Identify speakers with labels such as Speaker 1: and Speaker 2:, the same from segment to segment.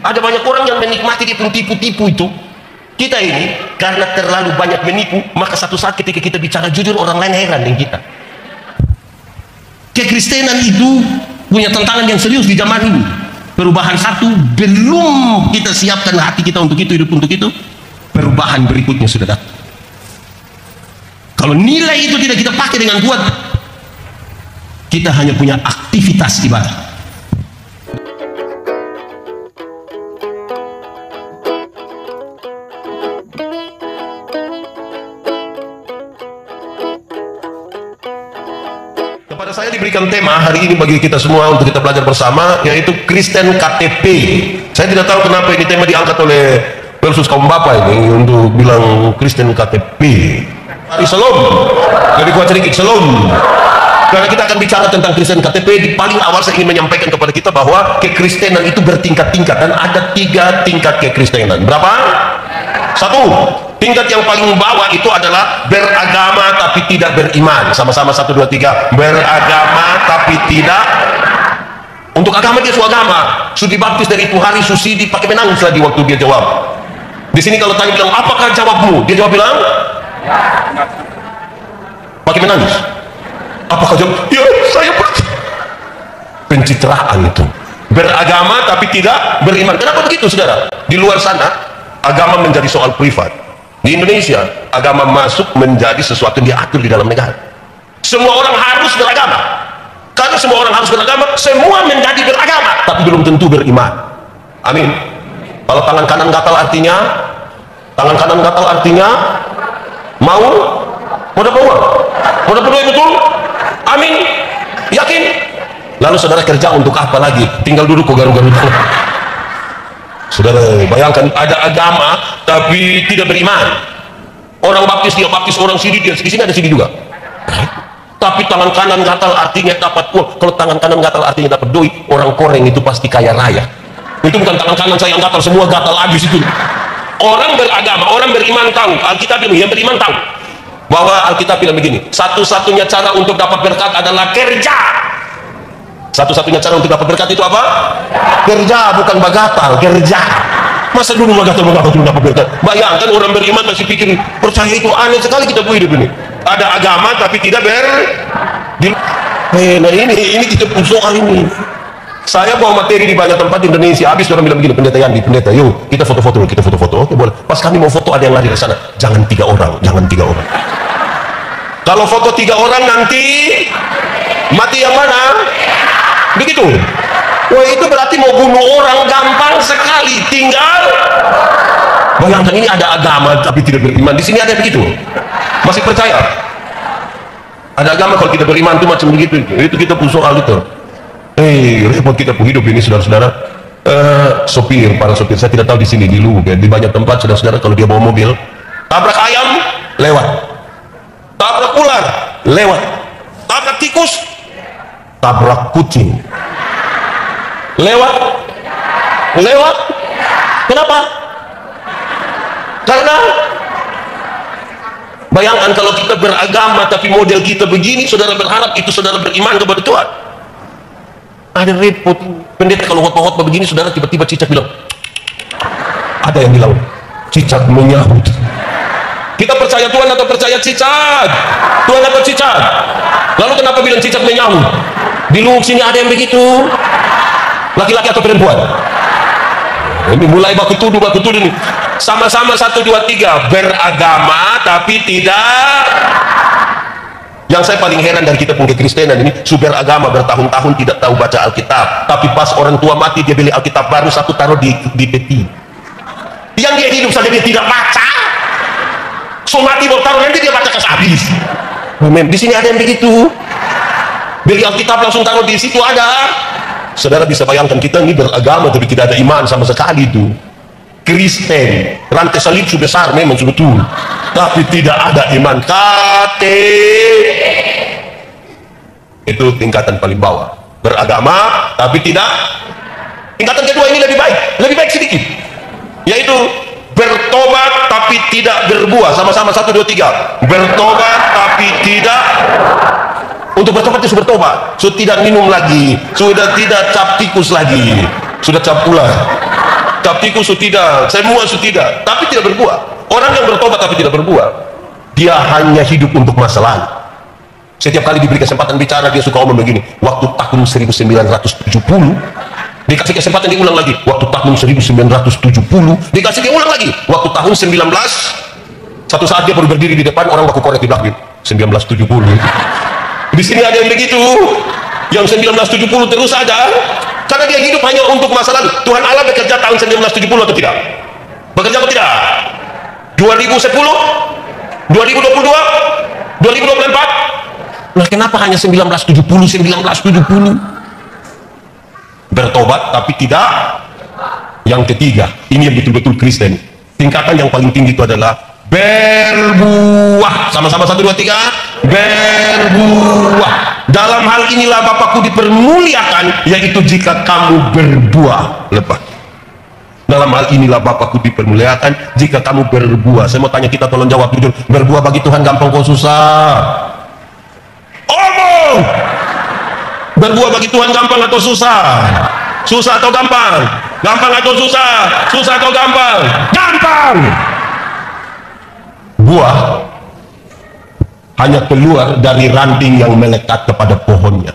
Speaker 1: Ada banyak orang yang menikmati dia pun tipu-tipu itu. Kita ini karena terlalu banyak menipu, maka satu saat ketika kita bicara jujur, orang lain heran dengan kita. Kekristenan itu punya tantangan yang serius di zaman ini. Perubahan satu belum kita siapkan hati kita untuk itu, hidup untuk itu, perubahan berikutnya sudah datang. Kalau nilai itu tidak kita pakai dengan kuat, kita hanya punya aktivitas ibadah. Kepada saya diberikan tema hari ini bagi kita semua untuk kita belajar bersama, yaitu Kristen KTP. Saya tidak tahu kenapa ini tema diangkat oleh Versus kaum bapak ini untuk bilang Kristen KTP. Shalom. Jadi kuat sedikit shalom. Karena kita akan bicara tentang Kristen KTP. Di paling awal saya ingin menyampaikan kepada kita bahwa kekristenan itu bertingkat-tingkat dan ada 3 tingkat kekristenan. Berapa? 1. Tingkat yang paling bawah itu adalah beragama tapi tidak beriman. Sama-sama 1, 2, 3. Beragama tapi tidak. Untuk agama dia agama. Sudah dibaptis dari itu hari, Susidi pakai menangis lagi waktu dia jawab. Di sini kalau tanya bilang apakah jawabmu, dia jawab bilang pakai menangis. Apakah jawab? Ya saya pencitraan itu. Beragama tapi tidak beriman. Kenapa begitu saudara? Di luar sana agama menjadi soal privat. Di Indonesia agama masuk menjadi sesuatu yang diatur di dalam negara. Semua orang harus beragama. Karena semua orang harus beragama, semua menjadi beragama tapi belum tentu beriman. Amin. Kalau tangan kanan gatal artinya mau dapat uang, mau dapat duit, betul? Amin. Yakin? Lalu saudara kerja untuk apa lagi? Tinggal duduk kok garu-garu. Saudara bayangkan ada agama tapi tidak beriman. Orang baptis dia baptis, orang sini dia di sini ada sini juga. Tapi tangan kanan gatal artinya dapat uang. Kalau tangan kanan gatal artinya dapat duit, orang koreng itu pasti kaya raya. Itu bukan tangan kanan saya yang gatal, semua gatal habis itu. Orang beragama, orang beriman tahu, Alkitab yang beriman tahu bahwa Alkitab bilang begini, satu-satunya cara untuk dapat berkat adalah kerja. Satu-satunya cara untuk dapat berkat itu apa? Kerja, bukan bagatal, kerja. Masa dulu bagatal dulu dapat berkat? Bayangkan orang beriman masih pikir percaya itu aneh sekali kita hidup ini. Ada agama tapi tidak nah ini kita soal ini. Saya bawa materi di banyak tempat di Indonesia, habis orang bilang begini, pendeta Yandi, pendeta, yuk kita foto-foto, oke boleh. Pas kami mau foto ada yang lari ke sana, jangan 3 orang. Kalau foto 3 orang nanti mati yang mana? Begitu. Wah itu berarti mau bunuh orang gampang sekali, tinggal. Bayangkan ini ada agama tapi tidak beriman. Di sini ada begitu. Masih percaya? Ada agama kalau tidak beriman itu macam begitu. Itu kita pun soal itu. Repot kita pun hidup ini saudara-saudara. Para sopir saya tidak tahu di sini di Luwu, di banyak tempat saudara-saudara kalau dia bawa mobil, tabrak ayam lewat, tabrak ular lewat, tabrak tikus, tabrak kucing lewat. Kenapa? Karena bayangkan kalau kita beragama tapi model kita begini, saudara berharap itu saudara beriman kepada Tuhan. Ada repot pendeta kalau khotbah begini, saudara tiba-tiba cicak bilang, ada yang bilang cicak menyahut. Kita percaya Tuhan atau percaya cicak? Tuhan atau cicak? Lalu kenapa bilang cicak menyahut? Di Luwu sini ada yang begitu, laki-laki atau perempuan? Ini mulai baku tuduh ini. Sama-sama 1, 2, 3 beragama tapi tidak. Yang saya paling heran dari kita punya Kristenan ini, sudah agama bertahun-tahun tidak tahu baca Alkitab, tapi pas orang tua mati dia beli Alkitab baru satu taruh di peti. Yang dia hidup saja dia tidak baca, so mati mau taruh nanti dia baca habis. Amen. Di sini ada yang begitu, beli Alkitab langsung taruh di situ ada. Saudara bisa bayangkan kita ini beragama tapi tidak ada iman sama sekali itu. Kristen, rantai salib sudah besar memang betul, tapi tidak ada iman. Itu tingkatan paling bawah. Beragama tapi tidak. Tingkatan kedua ini lebih baik sedikit, yaitu bertobat tapi tidak berbuah. Sama-sama 1, 2, 3 bertobat tapi tidak. Untuk bertobat itu sudah bertobat, sudah tidak minum lagi, sudah tidak cap tikus lagi, sudah cap ular. Captiku su tidak, semua su tidak, tapi tidak berbuah. Orang yang bertobat tapi tidak berbuah, dia hanya hidup untuk masa lalu. Setiap kali diberi kesempatan bicara, dia suka ngomong begini, waktu tahun 1970, dikasih kesempatan diulang lagi, waktu tahun 1970, dikasih dia ulang lagi, waktu tahun 19, satu saat dia baru berdiri di depan, orang baku korek di belakang, 1970. Di sini ada yang begitu, yang 1970 terus ada, karena dia hidup hanya untuk masa lalu. Tuhan Allah bekerja tahun 1970 atau tidak? Bekerja atau tidak? 2010, 2022, 2024. Nah, kenapa hanya 1970? Bertobat tapi tidak. Yang ketiga, ini yang betul-betul Kristen. Tingkatan yang paling tinggi itu adalah berbuah. Sama-sama 1, 2, 3. Berbuah. Dalam hal inilah Bapakku dipermuliakan, yaitu jika kamu berbuah lebat. Dalam hal inilah Bapakku dipermuliakan, jika kamu berbuah. Saya mau tanya kita, tolong jawab jujur. Berbuah bagi Tuhan gampang kok susah? Omong. Berbuah bagi Tuhan gampang atau susah? Susah atau gampang? Gampang atau susah? Susah atau gampang? Gampang. Buah hanya keluar dari ranting yang melekat kepada pohonnya.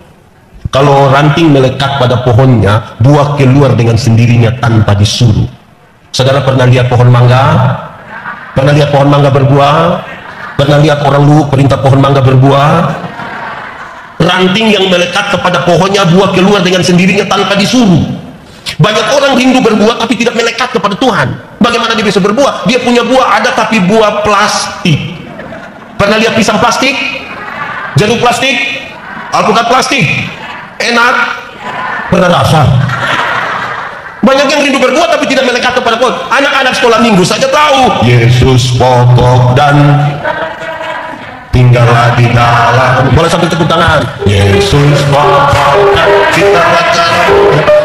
Speaker 1: Kalau ranting melekat pada pohonnya, buah keluar dengan sendirinya tanpa disuruh. Saudara pernah lihat pohon mangga? Pernah lihat pohon mangga berbuah? Pernah lihat orang lu perintah pohon mangga berbuah? Ranting yang melekat kepada pohonnya, buah keluar dengan sendirinya tanpa disuruh. Banyak orang rindu berbuah tapi tidak melekat kepada Tuhan. Bagaimana dia bisa berbuah? Dia punya buah ada tapi buah plastik. Pernah lihat pisang plastik? Jeruk plastik? Alpukat plastik? Enak? Pernah rasa? Banyak yang rindu berbuah tapi tidak melekat kepada pohon. Anak-anak sekolah minggu saja tahu Yesus pokok dan tinggallah di dalam. Boleh sambil tepuk tangan. Yesus pokok dan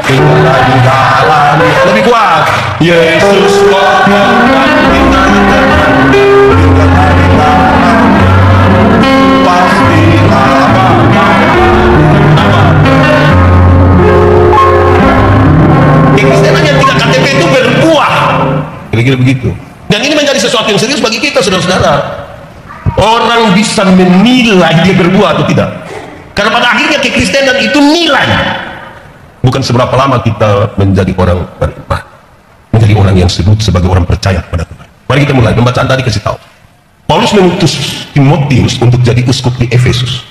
Speaker 1: tinggallah di dalam. Lebih kuat. Yesus pokok dan tinggallah di dalam. Pastilah Kekristenan yang tidak KTP itu berbuah. Kira-kira begitu. Dan ini menjadi sesuatu yang serius bagi kita, saudara-saudara. Orang bisa menilai dia berbuah atau tidak, karena pada akhirnya kekristenan itu nilai, bukan seberapa lama kita menjadi orang beriman, menjadi orang yang disebut sebagai orang percaya kepada Tuhan. Mari kita mulai. Pembacaan tadi kasih tahu, Paulus mengutus Timotius untuk jadi uskup di Efesus.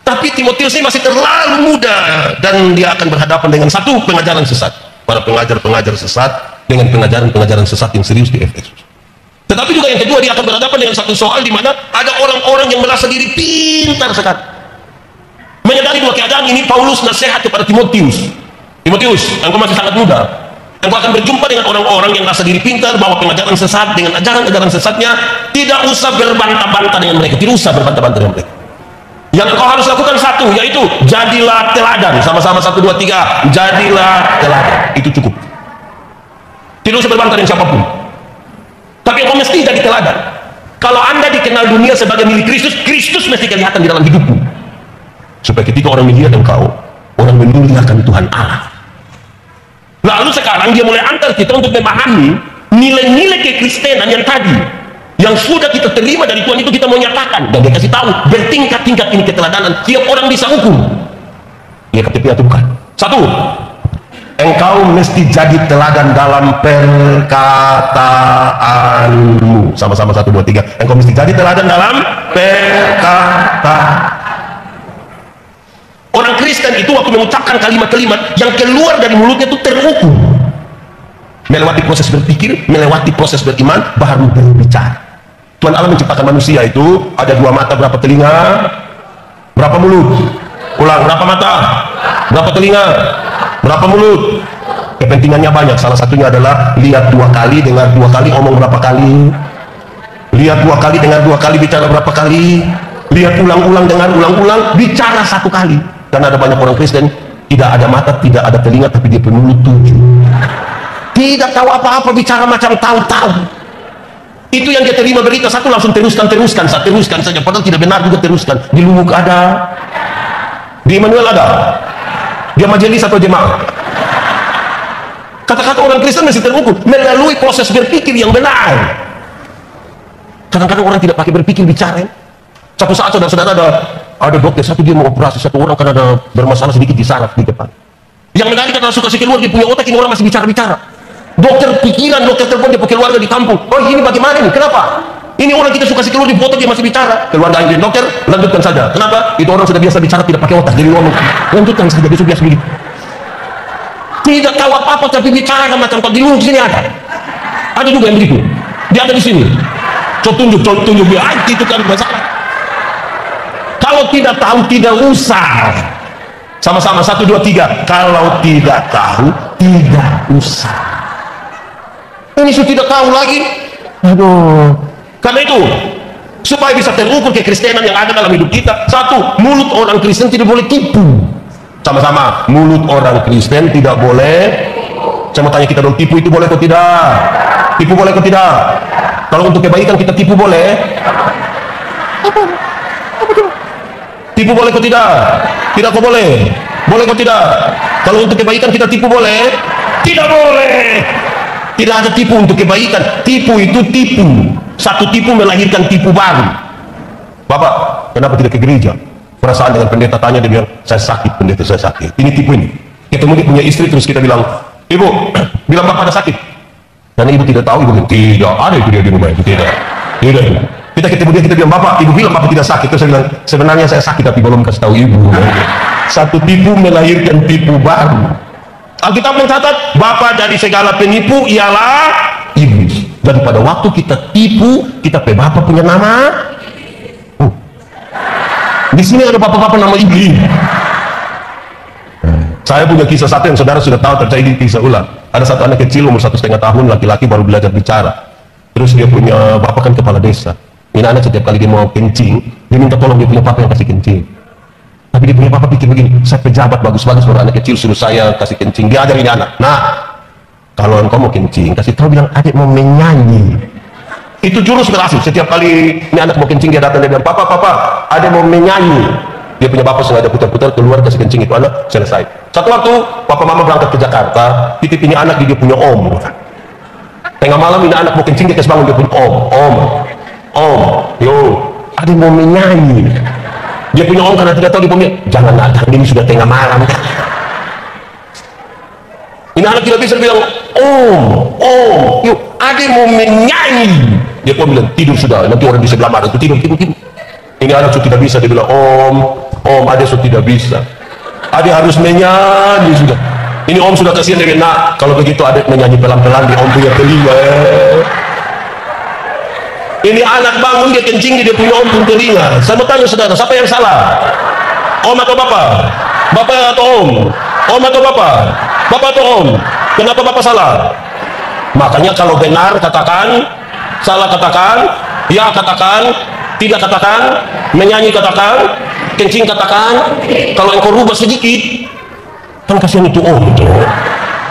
Speaker 1: Tapi Timotius ini masih terlalu muda dan dia akan berhadapan dengan satu pengajaran sesat, para pengajar-pengajar sesat dengan pengajaran-pengajaran sesat yang serius di Efesus. Tetapi juga yang kedua, dia akan berhadapan dengan satu soal di mana ada orang-orang yang merasa diri pintar sekali. Menyadari dua keadaan ini, Paulus nasihat kepada Timotius. Timotius, engkau masih sangat muda. Engkau akan berjumpa dengan orang-orang yang merasa diri pintar, bahwa pengajaran sesat dengan ajaran-ajaran sesatnya. Tidak usah berbantah-bantah dengan mereka. Tidak usah berbantah-bantah dengan mereka. Yang engkau harus lakukan satu, yaitu jadilah teladan. Sama-sama 1, 2, 3. Jadilah teladan. Itu cukup. Tidak usah berbantah dengan siapapun. Tapi engkau mesti jadi teladan. Kalau anda dikenal dunia sebagai milik Kristus, Kristus mesti kelihatan di dalam hidupmu, supaya ketika orang melihat engkau, orang memuliakan Tuhan Allah. Lalu sekarang dia mulai antar kita untuk memahami nilai-nilai kekristenan yang tadi, yang sudah kita terima dari Tuhan, itu kita mau nyatakan. Dan dia kasih tahu bertingkat-tingkat ini keteladanan. Tiap orang bisa ukur ya KTP atau bukan. Satu, engkau mesti jadi teladan dalam perkataanmu. Sama-sama 1, 2, 3. Engkau mesti jadi teladan dalam perkataan. Orang Kristen itu waktu mengucapkan kalimat-kalimat yang keluar dari mulutnya itu terukur, melewati proses berpikir, melewati proses beriman, baru berbicara. Tuhan Allah menciptakan manusia itu ada 2 mata, berapa telinga, berapa mulut. Ulang, berapa mata, berapa telinga, berapa mulut. Kepentingannya banyak. Salah satunya adalah lihat 2 kali, dengar 2 kali, omong berapa kali. Lihat 2 kali, dengar 2 kali, bicara berapa kali. Lihat ulang-ulang, dengar ulang-ulang, bicara 1 kali. Karena ada banyak orang Kristen tidak ada mata, tidak ada telinga, tapi dia penuh 7. Tidak tahu apa-apa, bicara macam tahu-tahu. Itu yang dia terima berita satu langsung teruskan saja, padahal tidak benar juga teruskan. Di Lubuk ada, di Immanuel ada, dia majelis atau jemaah. Kata-kata orang Kristen masih terukur melalui proses berpikir yang benar. Kadang-kadang orang tidak pakai berpikir, bicara. Satu saat saudara-saudara ada dokter satu, dia mau operasi satu orang karena ada bermasalah sedikit di saraf di depan. Yang menarik karena suka keluar, dia punya otak, ini orang masih bicara-bicara. Dokter pikiran, dokter telepon, dia pakai keluarga di kampung. Oh ini bagaimana ini? Kenapa? Ini orang kita suka keluar di foto, dia masih bicara. Keluarga ini, dokter, lanjutkan saja. Kenapa? Itu orang sudah biasa bicara, tidak pakai otak. Jadi ngomong, lanjutkan saja, dia sudah biasa begitu. Tidak tahu apa-apa, tapi bicara kan macam di luar sini ada. Ada juga yang begitu. Dia ada di sini. Coba tunjuk dia. Itu kan masalah. Kalau tidak tahu, tidak usah. Sama-sama 1, 2, 3. Kalau tidak tahu, tidak usah. Ini sudah tidak tahu lagi. Aduh. Karena itu, supaya bisa terukur kekristenan yang ada dalam hidup kita, satu, mulut orang Kristen tidak boleh tipu. Sama-sama, mulut orang Kristen tidak boleh. Saya mau tanya kita dong, tipu itu boleh atau tidak? Tipu boleh atau tidak? Kalau untuk kebaikan kita tipu boleh? Tipu boleh atau tidak? Tidak kok boleh? Boleh kok tidak? Kalau untuk kebaikan kita tipu boleh? Tidak boleh. Tidak ada tipu untuk kebaikan. Tipu itu tipu. Satu tipu melahirkan tipu baru. Bapak, kenapa tidak ke gereja? Perasaan dengan pendeta, tanya, dia bilang, saya sakit pendeta, saya sakit. Ini tipu ini. Ketemu dia punya istri, terus kita bilang, ibu, bilang bapak ada sakit. Dan ibu tidak tahu, ibu bilang, tidak ada itu dia di rumah itu, tidak. Kita ketemu dia, kita bilang, bapak, ibu bilang bapak tidak sakit. Terus saya bilang, sebenarnya saya sakit tapi belum kasih tahu ibu. Satu tipu melahirkan tipu baru. Alkitab mencatat, bapak dari segala penipu ialah iblis. Dan pada waktu kita tipu, kita pe bapak punya nama. Di sini ada bapak-bapak nama iblis. Saya punya kisah satu yang saudara sudah tahu, terjadi kisah ulang. Ada satu anak kecil umur 1,5 tahun, laki-laki, baru belajar bicara. Terus dia punya bapak kan kepala desa. Ini anak setiap kali dia mau kencing, dia minta tolong dia punya papa yang kasih kencing. Tapi dia punya papa pikir begini, saya pejabat bagus-bagus, baru anak kecil suruh saya kasih kencing. Dia ajar ini anak, nah kalau engkau mau kencing, kasih tahu, bilang adik mau menyanyi. Itu jurus berhasil. Setiap kali ini anak mau kencing, dia datang, dia bilang, papa, ada mau menyanyi. Dia punya bapak sengaja putar-putar keluar kasih kencing, itu anak selesai. Satu waktu papa mama berangkat ke Jakarta, titip ini anak, dia punya om. Tengah malam ini anak mau kencing, dia kasih bangun, dia punya om, yo, ada mau menyanyi. Dia punya om karena tidak tahu, dia punya, jangan datang, ini sudah tengah malam. Ini anak tidak bisa bilang, yuk, ada mau menyanyi. Dia pun bilang, tidur sudah, nanti orang di sebelah mana itu tidur. Ini anak sudah tidak bisa, dia bilang, om, ada sudah tidak bisa. Ada harus menyanyi sudah. Ini om sudah kasihan, dia bilang, nah, kalau begitu ada menyanyi pelan-pelan di om punya telinga. Ini anak bangun, dia kencing, dia punya om pun telinga. Saya mau tanya saudara, siapa yang salah? Om atau bapak? Bapak atau om? Om atau bapak? Bapak atau om? Kenapa bapak salah? Makanya kalau benar katakan, salah katakan, ya katakan, tidak katakan, menyanyi katakan, kencing katakan. Kalau engkau rubah sedikit, kan kasihan itu om itu.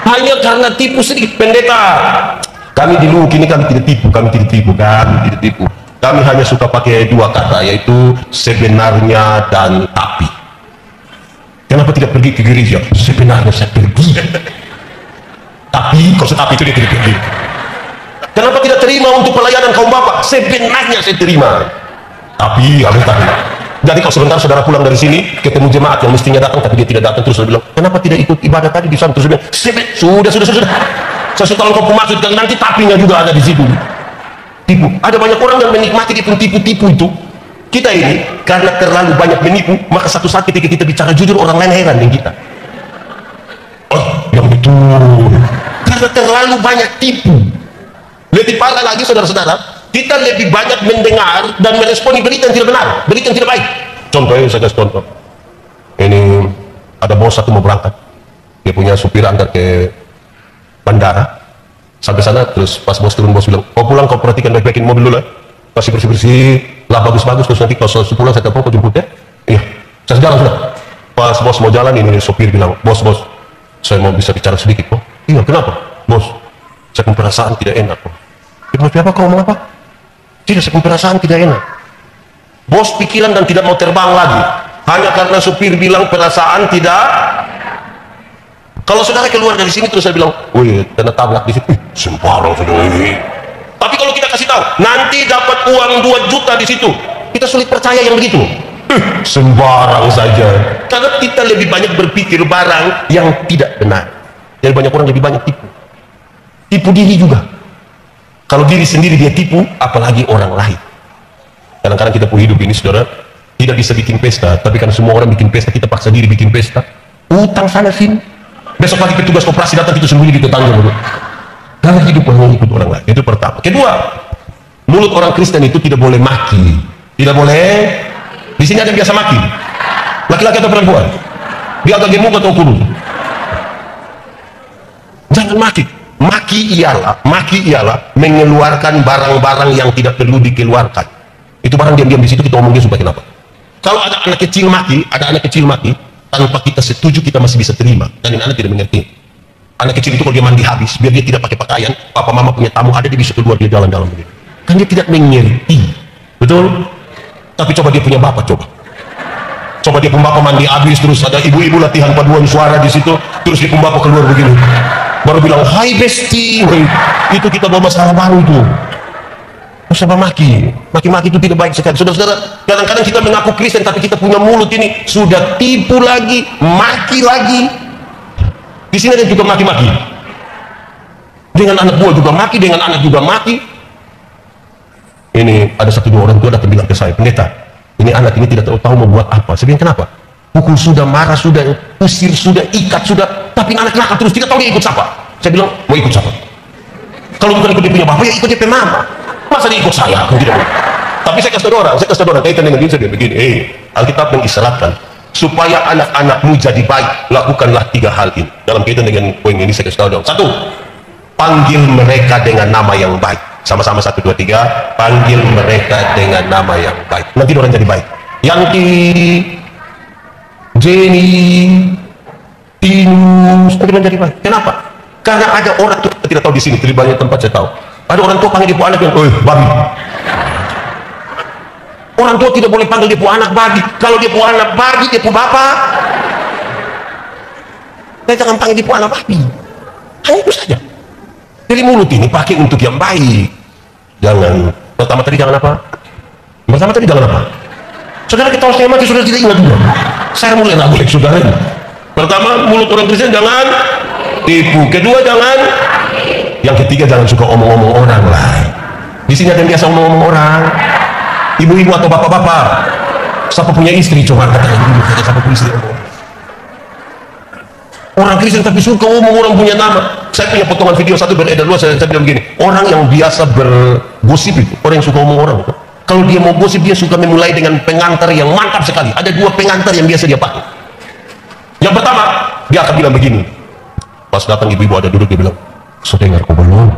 Speaker 1: Hanya karena tipu sedikit. Pendeta, kami di Luhuk ini kami tidak tipu. Kami hanya suka pakai dua kata, yaitu sebenarnya dan tapi. Kenapa tidak pergi ke gereja? Sebenarnya saya pergi. Tapi, kalau tapi itu dia tidak pergi. Kenapa tidak terima untuk pelayanan kaum bapak? Sebenarnya saya terima. Tapi, harus tapi. Jadi kalau sebentar saudara pulang dari sini, ketemu jemaat yang mestinya datang, tapi dia tidak datang, terus dia bilang, kenapa tidak ikut ibadah tadi di sana? Terus dia bilang, sudah. Saya sudah kau maksud, dan nanti tapinya juga ada di situ. Tipu. Ada banyak orang yang menikmati itu tipu-tipu itu. Kita ini karena terlalu banyak menipu, maka satu saat ketika kita bicara jujur, orang lain heran dengan kita. Oh, yang betul. Karena terlalu banyak tipu. Lebih parah lagi saudara-saudara, kita lebih banyak mendengar dan meresponi berita yang tidak benar, berita yang tidak baik. Contohnya saya kasih contoh. Ini ada bos satu mau berangkat, dia punya supir antar ke bandara. Sampai sana, terus pas bos turun, bos bilang, kau pulang kau perhatikan baik-baikin mobil dulu lah, kasih bersih-bersih lah, bagus-bagus, terus nanti kalau pulang saya telepon kau jemput ya. Iya, saya jalan sudah. Pas bos mau jalan, ini sopir bilang, bos, saya mau bisa bicara sedikit. Oh iya, kenapa? Bos, saya punya perasaan tidak enak. Bos, apa kau ngomong apa? Tidak, saya punya perasaan tidak enak. Bos pikiran dan tidak mau terbang lagi, hanya karena supir bilang perasaan tidak. Kalau saudara keluar dari sini terus saya bilang, wih, kena tabrak di situ, sembarang saudara ini. Tapi kalau kita kasih tahu, nanti dapat uang 2 juta di situ, kita sulit percaya yang begitu. Sembarang saja. Karena kita lebih banyak berpikir barang yang tidak benar. Jadi banyak orang lebih banyak tipu. Tipu diri juga. Kalau diri sendiri dia tipu, apalagi orang lain. Kadang-kadang kita pun hidup ini, saudara, tidak bisa bikin pesta, tapi karena semua orang bikin pesta, kita paksa diri bikin pesta. Utang sana sini. Besok pagi petugas koperasi datang, kita sembunyi di tetangga. Karena hidup hanya ikut orang lain. Itu pertama. Kedua, mulut orang Kristen itu tidak boleh maki. Tidak boleh. Di sini ada yang biasa maki. Laki-laki atau perempuan? Dia agak gemuk atau kurus? Jangan maki. Maki ialah mengeluarkan barang-barang yang tidak perlu dikeluarkan. Itu barang diam-diam di situ, kita omong dia supaya kenapa? Kalau ada anak kecil maki, tanpa kita setuju kita masih bisa terima. Dan anak tidak mengerti. Anak kecil itu kalau dia mandi habis, biar dia tidak pakai pakaian, papa mama punya tamu ada, dia bisa keluar, dia jalan-jalan begitu. Kan dia tidak mengerti. Betul? Tapi coba dia punya bapak, coba dia punya bapak mandi habis, terus ada ibu-ibu latihan paduan suara di situ, terus dia punya bapak keluar begini, baru bilang, hai besti, itu kita bawa masalah baru itu. Siapa maki itu tidak baik sekali. Saudara-saudara, kadang-kadang kita mengaku Kristen tapi kita punya mulut ini sudah tipu lagi, maki lagi. Di sini ada juga maki-maki, dengan anak buah juga maki, dengan anak juga maki. Ini ada 1-2 orang tua datang bilang ke saya, pendeta, ini anak ini tidak tahu mau buat apa. Saya bilang, kenapa? Pukul sudah, marah sudah, usir sudah, ikat sudah, tapi anak nakal terus, tidak tahu dia ikut siapa. Saya bilang, mau ikut siapa? Kalau bukan ikut dia punya bapak, ya ikut dia punya mama. Masa dia ikut saya? Tidak. Tapi saya kasih tahu orang, kaitan dengan dia begini, Alkitab mengisyaratkan supaya anak-anakmu jadi baik, lakukanlah 3 hal ini. Dalam kaitan dengan poin ini saya kasih tahu dong. 1, panggil mereka dengan nama yang baik. Sama-sama 1, 2, 3, panggil mereka dengan nama yang baik. Nanti orang jadi baik. Yanti, Jenny, Tinus, nanti orang jadi baik. Kenapa? Karena ada orang tuh, kita tidak tahu di sini, di banyak tempat saya tahu. Ada orang tua panggil dia anak yang, babi. Orang tua tidak boleh panggil dia anak babi. Kalau dia anak babi, dia bapak. Saya jangan panggil dia anak babi. Hanya itu saja. Jadi mulut ini pakai untuk yang baik. Jangan. Pertama tadi jangan apa? Saudara kita saya mati sudah tidak ingat juga. Saya mulai nabulek saudara. Pertama, mulut orang Kristen jangan tipu. Kedua, jangan. Yang ketiga, jangan suka omong-omong orang lah. Di sini ada yang biasa omong-omong orang. Ibu-ibu atau bapak-bapak. Siapa punya istri coba katakan ibu, siapa punya istri omong. Orang Kristen tapi suka omong orang punya nama. Saya punya potongan video satu beredar luas, saya bilang begini, orang yang biasa bergosip itu, orang yang suka omong orang, kalau dia mau gosip dia suka memulai dengan pengantar yang mantap sekali. Ada 2 pengantar yang biasa dia pakai. Yang pertama, dia akan bilang begini, pas datang ibu-ibu ada duduk, dia bilang, so dengar kau belum?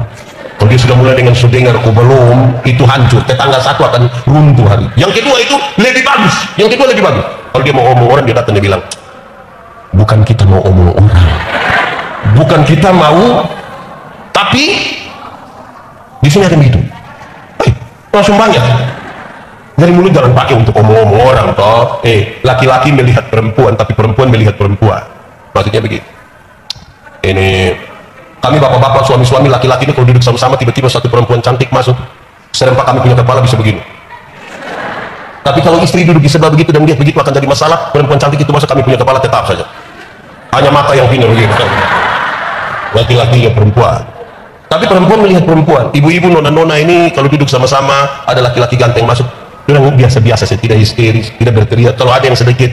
Speaker 1: Kalau dia sudah mulai dengan so dengar kau belum, itu hancur, tetangga satu akan runtuh hari. Yang kedua itu lebih bagus, kalau dia mau omong orang, dia datang, dia bilang, bukan kita mau omong orang, bukan kita mau, tapi di sini ada begitu, langsung banyak. Dari mulut jangan pakai untuk omong-omong orang toh. Laki-laki melihat perempuan, tapi perempuan melihat perempuan. Maksudnya begitu. Ini kami bapak-bapak, suami-suami, laki-laki ini kalau duduk sama-sama tiba-tiba satu perempuan cantik masuk, serempak kami punya kepala bisa begini. Tapi kalau istri duduk di sebelah begitu dan lihat begitu akan jadi masalah. Perempuan cantik itu masuk, kami punya kepala tetap saja. Hanya mata yang pindah begitu. Laki-laki ya perempuan. Tapi perempuan melihat perempuan. Ibu-ibu, nona-nona ini kalau duduk sama-sama ada laki-laki ganteng masuk, orang biasa-biasa saja, tidak histeris, tidak berteriak. Kalau ada yang sedikit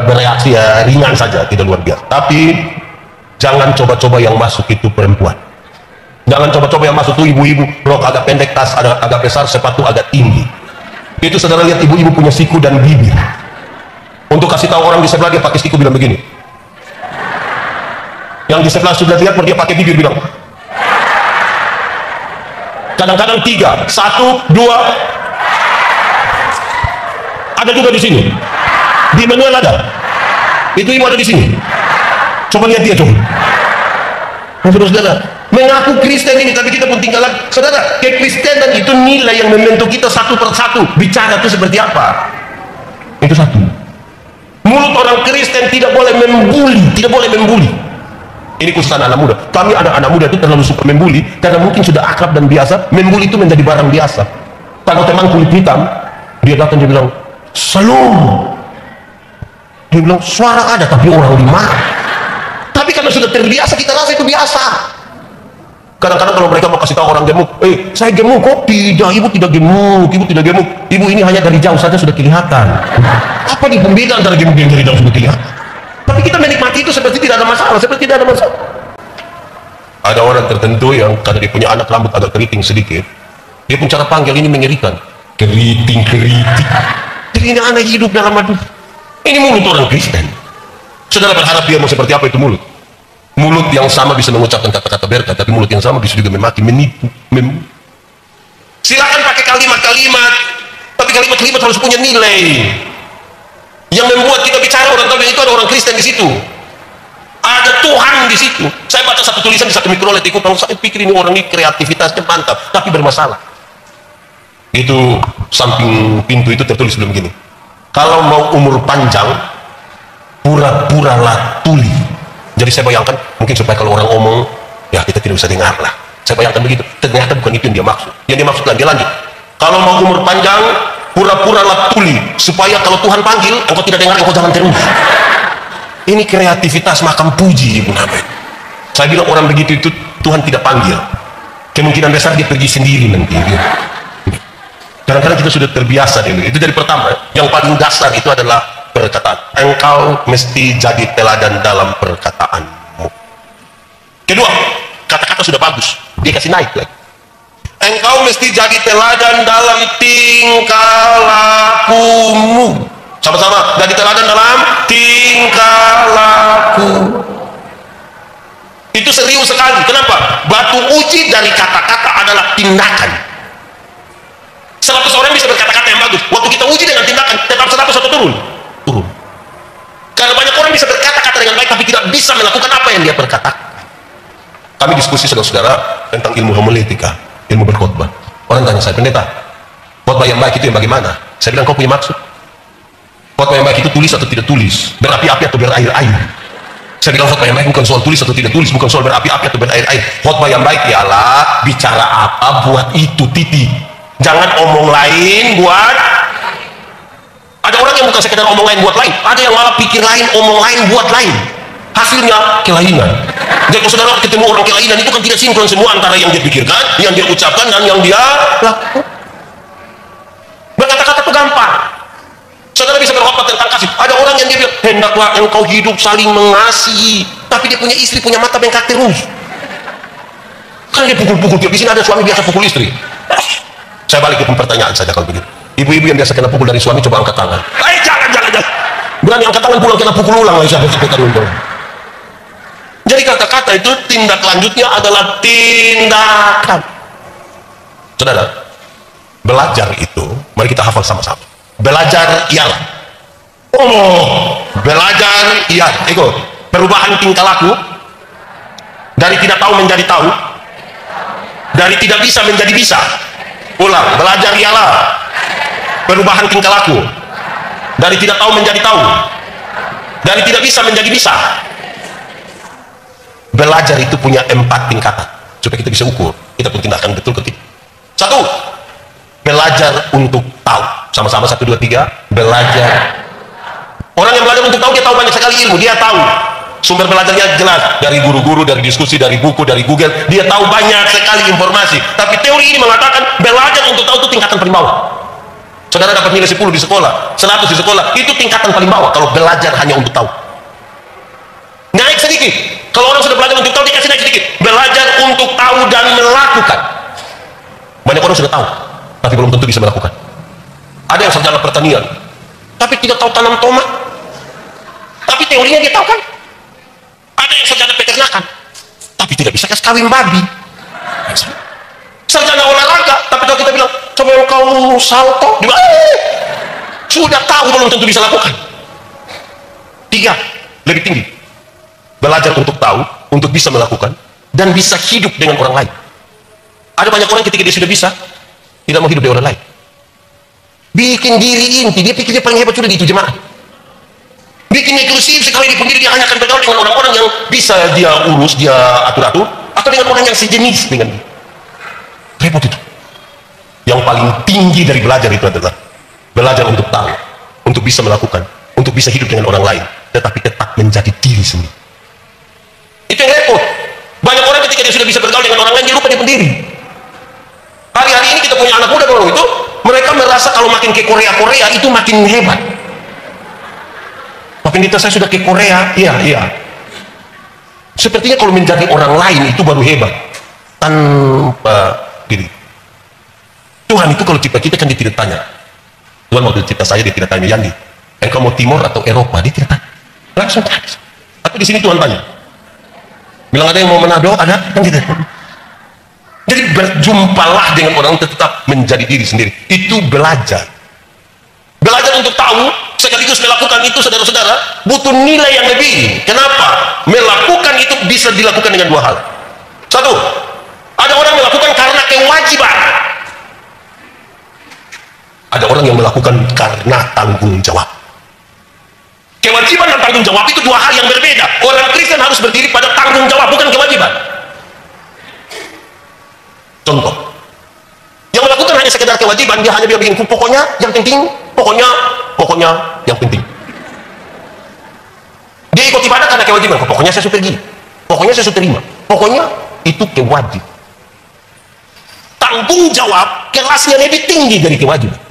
Speaker 1: bereaksi ya ringan saja, tidak luar biasa. Tapi jangan coba-coba yang masuk itu perempuan. Jangan coba-coba yang masuk itu ibu-ibu, rok agak pendek, tas agak besar, sepatu agak tinggi. Itu saudara lihat ibu-ibu punya siku dan bibir. Untuk kasih tahu orang di sebelah, dia pakai siku bilang begini. Yang di sebelah sudah lihat dia pakai bibir bilang. Kadang-kadang 3, 1, 2. Ada juga di sini. Di Manuel ada. Itu ibu ada di sini. Coba lihat dia coba. Saudara, mengaku Kristen ini tapi kita pun tinggal lagi. Saudara, kekristenan itu nilai yang membentuk kita satu persatu. Bicara itu seperti apa? Itu satu. Mulut orang Kristen tidak boleh membuli, tidak boleh membuli. Ini khusus anak-anak muda. Kami ada anak muda itu terlalu suka membuli karena mungkin sudah akrab dan biasa. Membuli itu menjadi barang biasa. Kalau teman kulit hitam, dia datang, dia bilang, "Salam." Dia bilang, suara ada tapi orang di mana? Tapi karena sudah terbiasa, kita rasa itu biasa. Kadang-kadang kalau mereka mau kasih tahu orang gemuk, saya gemuk kok? Tidak, ibu tidak gemuk, ibu tidak gemuk. Ibu ini hanya dari jauh saja sudah kelihatan. Apa nih pembeda antara gemuk yang dari jauh sudah kelihatan? Tapi kita menikmati itu seperti tidak ada masalah, seperti tidak ada masalah. Ada orang tertentu yang karena dia punya anak rambut agak keriting sedikit, dia pun cara panggil ini mengerikan. Keriting. Jadi ini anak hidup dalam aduh. Ini mulut orang Kristen. Saudara berharap dia mau seperti apa itu mulut? Mulut yang sama bisa mengucapkan kata-kata berkat, tapi mulut yang sama bisa juga memaki, menipu, silakan pakai kalimat-kalimat, tapi kalimat-kalimat harus punya nilai yang membuat kita bicara orang tahu itu ada orang Kristen di situ, ada Tuhan di situ. Saya baca satu tulisan di satu mikrolet ikut, saya pikir ini orang ini kreativitasnya mantap, tapi bermasalah. Itu samping pintu itu tertulis begini, kalau mau umur panjang pura-puralah tuli. Jadi saya bayangkan mungkin supaya kalau orang ngomong ya kita tidak bisa dengar lah, saya bayangkan begitu. Ternyata bukan itu yang dia maksud. Yang dia maksud dia lanjut, kalau mau umur panjang pura-puralah tuli, supaya kalau Tuhan panggil engkau tidak dengar, engkau jangan terus. Ini kreativitas makam puji ibu namanya. Saya bilang orang begitu itu Tuhan tidak panggil, kemungkinan besar dia pergi sendiri nanti. Kadang-kadang kita sudah terbiasa dulu. Itu dari pertama. Yang paling dasar itu adalah perkataan. Engkau mesti jadi teladan dalam perkataanmu. Kedua, kata-kata sudah bagus, dia kasih naik lagi. Engkau mesti jadi teladan dalam tingkah lakumu. Sama-sama, jadi teladan dalam tingkah laku. Itu serius sekali. Kenapa? Batu uji dari kata-kata adalah tindakan. 100 orang bisa berkata-kata yang bagus, waktu kita uji dengan tindakan tetap 100 atau turun? Turun. Karena banyak orang bisa berkata-kata dengan baik tapi tidak bisa melakukan apa yang dia berkatakan. Kami diskusi saudara-saudara tentang ilmu homiletika, ilmu berkhotbah. Orang tanya saya, pendeta, khotbah yang baik itu yang bagaimana? Saya bilang, kau punya maksud? Khotbah yang baik itu tulis atau tidak tulis, berapi-api atau berair-air? Saya bilang khotbah yang baik bukan soal tulis atau tidak tulis, bukan soal berapi-api atau berair-air. Khotbah yang baik ialah bicara apa buat itu titik. Jangan omong lain buat. Ada orang yang bukan sekedar omong lain buat lain, ada yang malah pikir lain, omong lain buat lain, hasilnya kelainan. Jadi kalau saudara ketemu orang kelainan itu kan tidak sinkron semua antara yang dia pikirkan, yang dia ucapkan, dan yang dia lakukan. Berkata-kata itu gampang. Saudara bisa berkhotbah tentang kasih. Ada orang yang dia bilang, hendaklah engkau hidup saling mengasihi, tapi dia punya istri, punya mata bengkak terus. Kan dia pukul-pukul, tiap di sini ada suami biasa pukul istri. Saya balik ke pertanyaan saja kalau begitu. Ibu-ibu yang biasa kena pukul dari suami, coba angkat tangan. Jangan. Berani angkat tangan pulang kena pukul ulang. Jadi kata-kata itu tindak lanjutnya adalah tindakan. Saudara, belajar itu, mari kita hafal sama-sama. Belajar ialah. Belajar ialah. Ikut. Perubahan tingkah laku dari tidak tahu menjadi tahu, dari tidak bisa menjadi bisa. Ulang, belajar ialah perubahan tingkah laku dari tidak tahu menjadi tahu, dari tidak bisa menjadi bisa. Belajar itu punya 4 tingkatan supaya kita bisa ukur kita pun tindakan betul ketik. 1, belajar untuk tahu. Sama-sama 1, 2, 3. Belajar. Orang yang belajar untuk tahu, dia tahu banyak sekali ilmu, dia tahu sumber belajarnya jelas dari guru-guru, dari diskusi, dari buku, dari Google. Dia tahu banyak sekali informasi. Tapi teori ini mengatakan belajar untuk tahu itu tingkatan paling bawah. Saudara dapat nilai 10 di sekolah, 100 di sekolah, itu tingkatan paling bawah kalau belajar hanya untuk tahu. Naik sedikit. Kalau orang sudah belajar untuk tahu, dikasih naik sedikit. Belajar untuk tahu dan melakukan. Banyak orang sudah tahu, tapi belum tentu bisa melakukan. Ada yang sarjana pertanian, tapi tidak tahu tanam tomat. Tapi teorinya dia tahu kan? Ada yang sarjana peternakan, tapi tidak bisa kasih kawin babi. Sarjana olahraga, tapi kalau kita bilang, coba kau salto, sudah tahu belum tentu bisa lakukan. 3, lebih tinggi. Belajar untuk tahu, untuk bisa melakukan, dan bisa hidup dengan orang lain. Ada banyak orang ketika dia sudah bisa, tidak mau hidup dengan orang lain. Bikin diri inti, dia pikir dia paling hebat sudah di itu jemaah. bikin eksklusif sekali di pendiri, dia hanya akan bergaul dengan orang-orang yang bisa dia urus, dia atur-atur, atau dengan orang yang sejenis dengan dia. Repot itu. Yang paling tinggi dari belajar itu adalah belajar untuk tahu, untuk bisa melakukan, untuk bisa hidup dengan orang lain, tetapi tetap menjadi diri sendiri. Itu yang repot. Banyak orang ketika dia sudah bisa bergaul dengan orang lain, dia lupa dia pendiri. Hari-hari ini kita punya anak muda kalau itu, mereka merasa kalau makin ke Korea itu makin hebat. Pak Pendeta, saya sudah ke Korea. Iya. Sepertinya kalau menjadi orang lain itu baru hebat, tanpa diri. Tuhan itu kalau cipta kita kan dia tidak tanya. Tuhan mau cipta saya, dia tidak tanya, Yandi, engkau mau Timur atau Eropa? Dia tidak tanya, langsung tanya. Atau di sini Tuhan tanya, bilang ada yang mau Manado, ada kan tidak. Jadi berjumpalah dengan orang, tetap menjadi diri sendiri. Itu belajar untuk tahu sekaligus melakukan itu. Saudara-saudara, butuh nilai yang lebih. Kenapa? Melakukan itu bisa dilakukan dengan dua hal. Satu, ada orang melakukan karena kewajiban, ada orang yang melakukan karena tanggung jawab. Kewajiban dan tanggung jawab itu dua hal yang berbeda. Orang Kristen harus berdiri pada tanggung jawab, bukan kewajiban. Contoh, yang melakukan hanya sekedar kewajiban, dia hanya bikin pokoknya yang penting, pokoknya yang penting. Dia ikut ibadah karena kewajiban, pokoknya saya sudah pergi, pokoknya saya sudah terima, pokoknya itu kewajiban. Tanggung jawab kelasnya lebih tinggi dari kewajiban.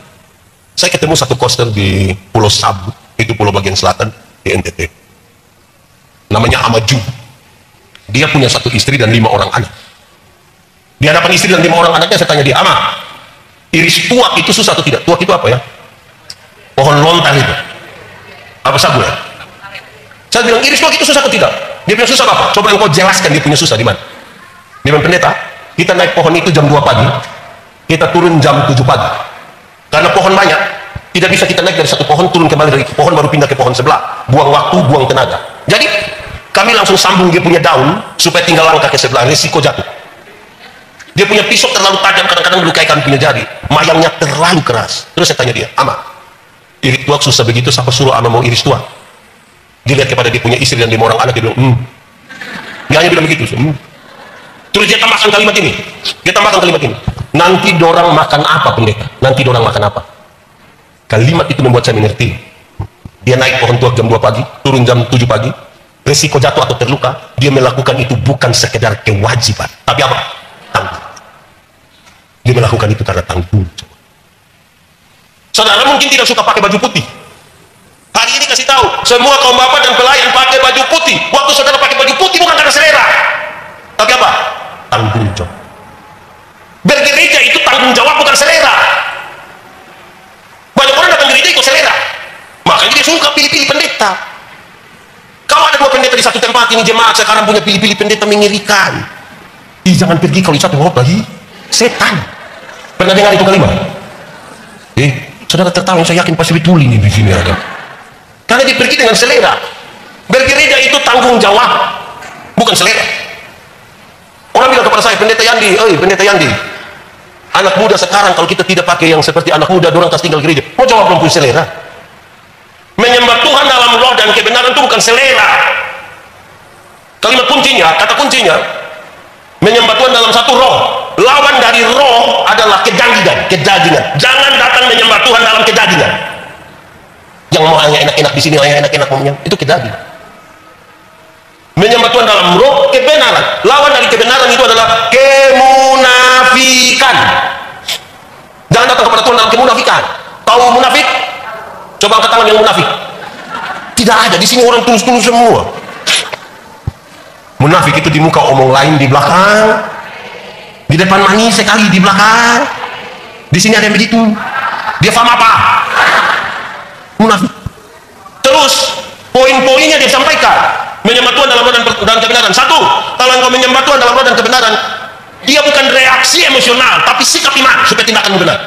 Speaker 1: Saya ketemu satu koster di Pulau Sabu, itu pulau bagian selatan di NTT, namanya Amaju. Dia punya satu istri dan 5 orang anak. Di hadapan istri dan 5 orang anaknya, saya tanya dia, Ama, iris tuak itu susah atau tidak? Tuak itu apa ya? Pohon lontar itu, apa sabu ya? Saya bilang, iris tuak itu susah atau tidak? Dia bilang, susah apa? Coba engkau jelaskan dia punya susah di mana. Dia bilang, Pendeta, kita naik pohon itu jam 2 pagi, kita turun jam 7 pagi. Karena pohon banyak, tidak bisa kita naik dari satu pohon turun kembali dari pohon baru pindah ke pohon sebelah, buang waktu, buang tenaga. Jadi kami langsung sambung dia punya daun supaya tinggal langkah ke sebelah, risiko jatuh. Dia punya pisau terlalu tajam, kadang-kadang melukai kami punya jari, mayangnya terlalu keras. Terus saya tanya dia, Ama, iris tuak susah begitu, siapa suruh Ama mau iris tuak? Dia lihat kepada dia punya istri dan 5 orang anak, dia bilang, dia hanya bilang begitu. Terus dia tambahkan kalimat ini, nanti dorang makan apa, Pendeta? Nanti dorang makan apa? Kalimat itu membuat saya mengerti. Dia naik pohon tuak jam 2 pagi, turun jam 7 pagi, resiko jatuh atau terluka, dia melakukan itu bukan sekedar kewajiban, tapi apa? Tanggung. Dia melakukan itu karena tanggung jawab. Saudara mungkin tidak suka pakai baju putih. Hari ini kasih tahu, semua kaum bapak dan pelayan pakai baju putih. Waktu saudara pakai baju putih bukan karena selera, tapi apa? Tanggung jawab. Bergereja itu tanggung jawab, bukan selera. Banyak orang datang gereja ikut selera, makanya dia suka pilih-pilih pendeta. Kalau ada 2 pendeta di satu tempat, ini jemaat sekarang punya pilih-pilih pendeta, mengerikan. Jangan pergi kalau di satu khotbah, setan. Pernah dengar itu kalimat? Saudara tertawa, saya yakin pasti betul ini di sini ada. Karena dia pergi dengan selera. Bergereja itu tanggung jawab, bukan selera. Orang bilang kepada saya, Pendeta Yandi, anak muda sekarang kalau kita tidak pakai yang seperti anak muda, dorang kasih tinggal gereja. Mau jawab belum punya selera? Menyembah Tuhan dalam roh dan kebenaran itu bukan selera. Kalimat kuncinya, kata kuncinya, menyembah Tuhan dalam satu roh. Lawan dari roh adalah kedagingan. Jangan datang menyembah Tuhan dalam kedagingan. Yang mau hanya enak-enak di sini, hanya enak-enak mau itu kedagingan. Menyembah Tuhan dalam roh, kebenaran. Lawan dari kebenaran itu adalah kemunafikan. Jangan datang kepada Tuhan dalam kemunafikan. Tahu munafik? Coba angkat tangan yang munafik. Tidak ada di sini, orang tulus-tulus semua. Munafik itu di muka omong lain, di belakang, di depan manis sekali, di belakang. Di sini ada yang begitu. Dia paham apa? Munafik. Terus poin-poinnya dia sampaikan. Menyembah Tuhan dalam roh dan kebenaran. Satu, kalau engkau menyembah Tuhan dalam roh dan kebenaran, dia bukan reaksi emosional, tapi sikap iman supaya tindakanmu benar.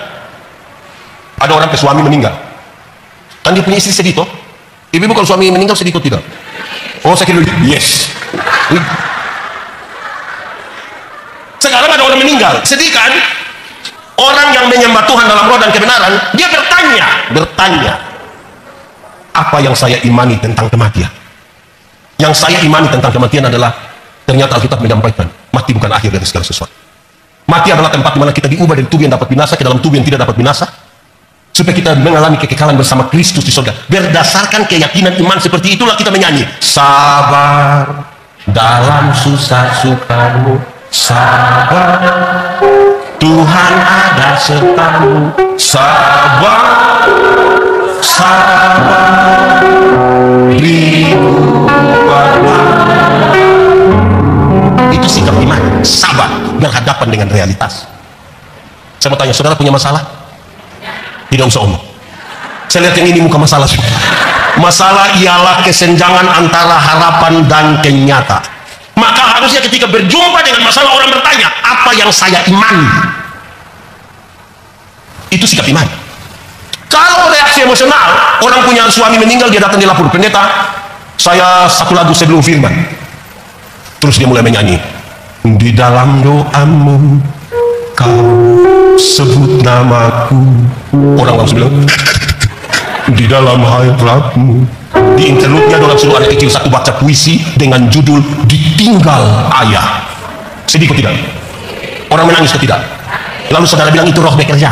Speaker 1: Ada orang suami meninggal, kan dia punya istri sedih toh. Ibu kalau suami meninggal sedih kok tidak? Oh saya kira yes. Sekarang ada orang meninggal, sedih kan? Orang yang menyembah Tuhan dalam roh dan kebenaran, dia bertanya, Apa yang saya imani tentang kematian? Yang saya imani tentang kematian adalah, ternyata Alkitab menyampaikan, mati bukan akhir dari segala sesuatu. Mati adalah tempat di mana kita diubah dari tubuh yang dapat binasa ke dalam tubuh yang tidak dapat binasa, supaya kita mengalami kekekalan bersama Kristus di surga. Berdasarkan keyakinan iman seperti itulah kita menyanyi, sabar dalam susah sukamu, sabar, Tuhan ada sertamu, sabar, sabar, itu sikap iman, sabar berhadapan dengan realitas. Saya mau tanya, saudara punya masalah? Tidak usah omong. Saya lihat yang ini muka masalah. Masalah ialah kesenjangan antara harapan dan kenyataan. Maka harusnya ketika berjumpa dengan masalah, orang bertanya, apa yang saya imani? Itu sikap iman. Kalau reaksi emosional, orang punya suami meninggal, dia datang di lapor, pendeta, saya satu lagu sebelum firman. Terus dia mulai menyanyi, di dalam doamu kau sebut namaku. Orang langsung bilang, di dalam hadiratmu. Di interlude-nya orang suruh anak kecil satu baca puisi dengan judul Ditinggal Ayah. Sedih kok tidak? Orang menangis kok tidak? Lalu saudara bilang itu roh bekerja.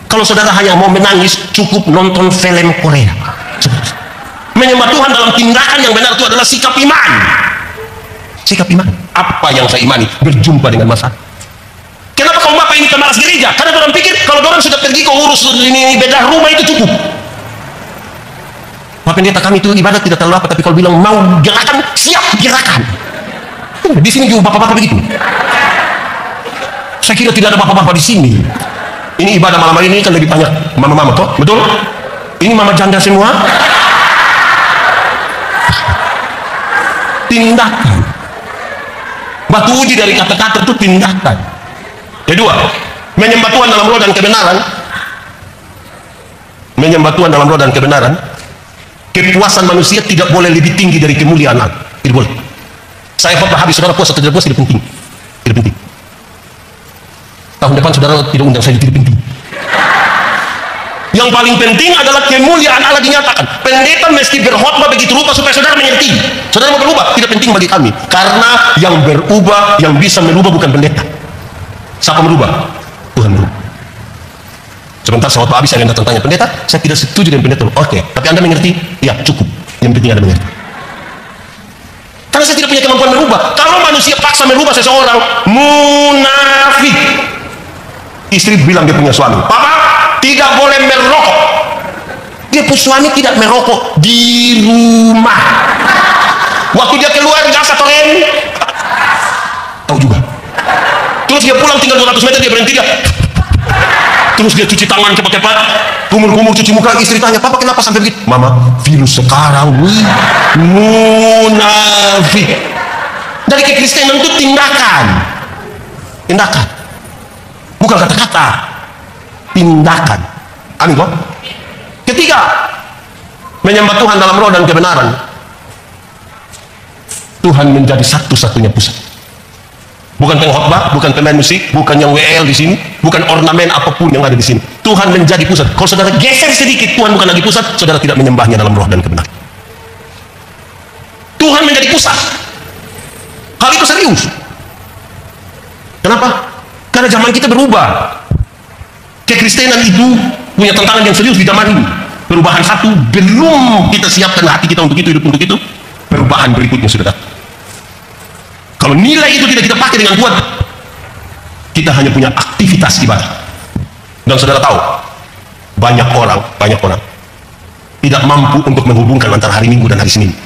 Speaker 1: Kalau saudara hanya mau menangis, cukup nonton film Korea. Menyembah Tuhan dalam tindakan yang benar itu adalah sikap iman. Sikap iman. Apa yang saya imani? Berjumpa dengan masalah. Kenapa kaum bapak ini pemalas gereja? Karena orang pikir kalau orang sudah pergi ke urus ini beda rumah itu cukup. Pak pendeta, kami itu ibadat tidak terlalu apa, tapi kalau bilang mau gerakan, siap gerakan. Di sini juga bapak-bapak begitu. Saya kira tidak ada bapak-bapak di sini. Ini ibadah malam hari ini kan lebih banyak mama-mama, toh? Betul? Ini mama janda semua. Tindakan. Batu uji dari kata-kata itu tindakan. Kedua, menyembah Tuhan dalam roh dan kebenaran. Menyembah Tuhan dalam roh dan kebenaran. Kepuasan manusia tidak boleh lebih tinggi dari kemuliaan Allah. Tidak boleh. Saya khotbah habis, saudara puas atau tidak puas tidak penting. Tidak penting. Tahun depan saudara tidak undang saya, tidak penting. Yang paling penting adalah kemuliaan Allah dinyatakan. Pendeta mesti berkhotbah begitu rupa supaya saudara mengerti. Saudara mau berubah, tidak penting bagi kami. Karena yang berubah, yang bisa merubah bukan pendeta. Siapa merubah? Tuhan merubah. Sebentar sahabat Pak Abi saya datang tanya, pendeta, saya tidak setuju dengan pendeta. Oke, tapi Anda mengerti? Ya, cukup. Yang penting Anda mengerti. Karena saya tidak punya kemampuan merubah. Kalau manusia paksa merubah seseorang, munafik. Istri bilang dia punya suami, Papa tidak boleh merokok. Dia punya suami tidak merokok di rumah. Waktu dia keluar gas atau rem, tahu juga. Terus dia pulang tinggal 200 meter, dia berhenti dia. Terus dia cuci tangan cepat-cepat, kumur-kumur cuci muka. Istri tanya, Papa kenapa sampai begitu? Mama, virus sekarang, munafik. Dari kekristenan itu tindakan. Tindakan. Bukan kata-kata. Tindakan. Amin kok? Ketiga, menyembah Tuhan dalam roh dan kebenaran. Tuhan menjadi satu-satunya pusat. Bukan pengkhotbah, bukan pemain musik, bukan yang WL di sini, bukan ornamen apapun yang ada di sini. Tuhan menjadi pusat. Kalau saudara geser sedikit, Tuhan bukan lagi pusat, saudara tidak menyembahnya dalam roh dan kebenaran. Tuhan menjadi pusat. Hal itu serius. Kenapa? Karena zaman kita berubah. Kekristenan itu punya tantangan yang serius di zaman ini. Perubahan satu belum kita siapkan hati kita untuk itu, hidup untuk itu. Perubahan berikutnya sudah datang. Kalau nilai itu tidak kita pakai dengan kuat, kita hanya punya aktivitas ibadah. Dan saudara tahu, banyak orang tidak mampu untuk menghubungkan antara hari Minggu dan hari Senin.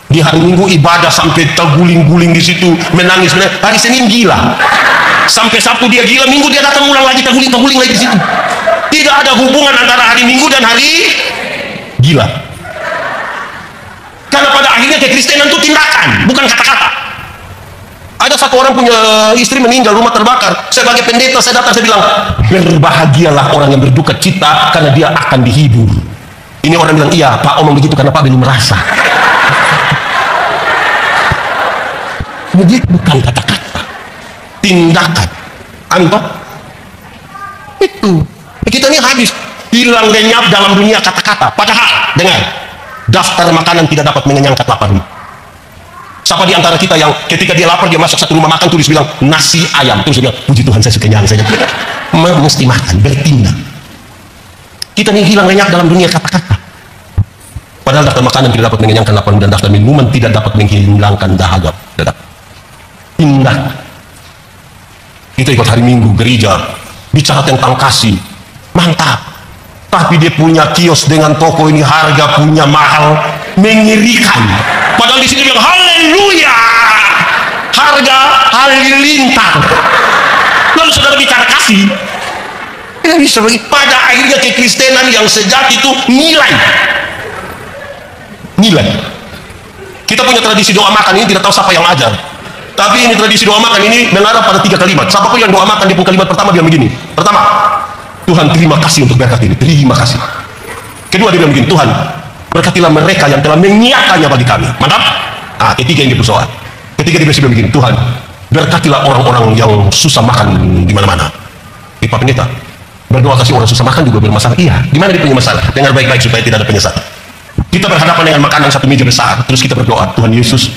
Speaker 1: Di hari Minggu ibadah sampai terguling-guling di situ, menangis. Hari Senin gila. Sampai Sabtu dia gila, Minggu dia datang ulang lagi, terguling lagi di situ. Tidak ada hubungan antara hari Minggu dan hari gila. Karena pada akhirnya kekristenan itu tindakan, bukan kata-kata. Ada satu orang punya istri meninggal, rumah terbakar. Sebagai pendeta saya datang, saya bilang, berbahagialah orang yang berduka cita karena dia akan dihibur. Ini orang bilang, iya Pak omong begitu karena Pak belum merasa. Begitu bukan kata-kata, tindakan. Amin Pak? Itu Kita ini habis, hilang lenyap dalam dunia kata-kata. Padahal, dengar, daftar makanan tidak dapat mengenyangkan lapar. Siapa di antara kita yang ketika dia lapar, dia masuk satu rumah makan, tulis bilang, nasi ayam. Terus dia bilang, puji Tuhan saya kenyang saja. Mesti makan, bertindak. Kita ini hilang lenyap dalam dunia kata-kata. Padahal daftar makanan tidak dapat mengenyangkan lapar, dan daftar minuman tidak dapat menghilangkan dahaga. Tindak. Kita ikut hari Minggu, gereja, bicara tentang kasih. Mantap. Tapi dia punya kios dengan toko ini, harga punya mahal, mengerikan. Padahal di sini bilang haleluya, harga halilintar. Lalu saudara bicara kasih, tidak bisa bagi. Pada akhirnya kekristenan yang sejati itu nilai. Kita punya tradisi doa makan ini, tidak tahu siapa yang ajar. Tapi ini tradisi doa makan ini mengarah pada 3 kalimat. Siapapun yang doa makan, dia pun kalimat pertama dia begini. Pertama, Tuhan terima kasih untuk berkat ini. Terima kasih. Kedua dia bilang begini, Tuhan berkatilah mereka yang telah menyiapkannya bagi kami. Mantap. Ketiga yang dipersoal. Ketiga dia bilang begini, Tuhan berkatilah orang-orang yang susah makan di mana-mana. Pak Pendeta, berdoa kasih orang susah makan juga bermasalah. Iya, di mana dia punya masalah? Dengar baik-baik supaya tidak ada penyesalan. Kita berhadapan dengan makanan satu meja besar, terus kita berdoa, Tuhan Yesus,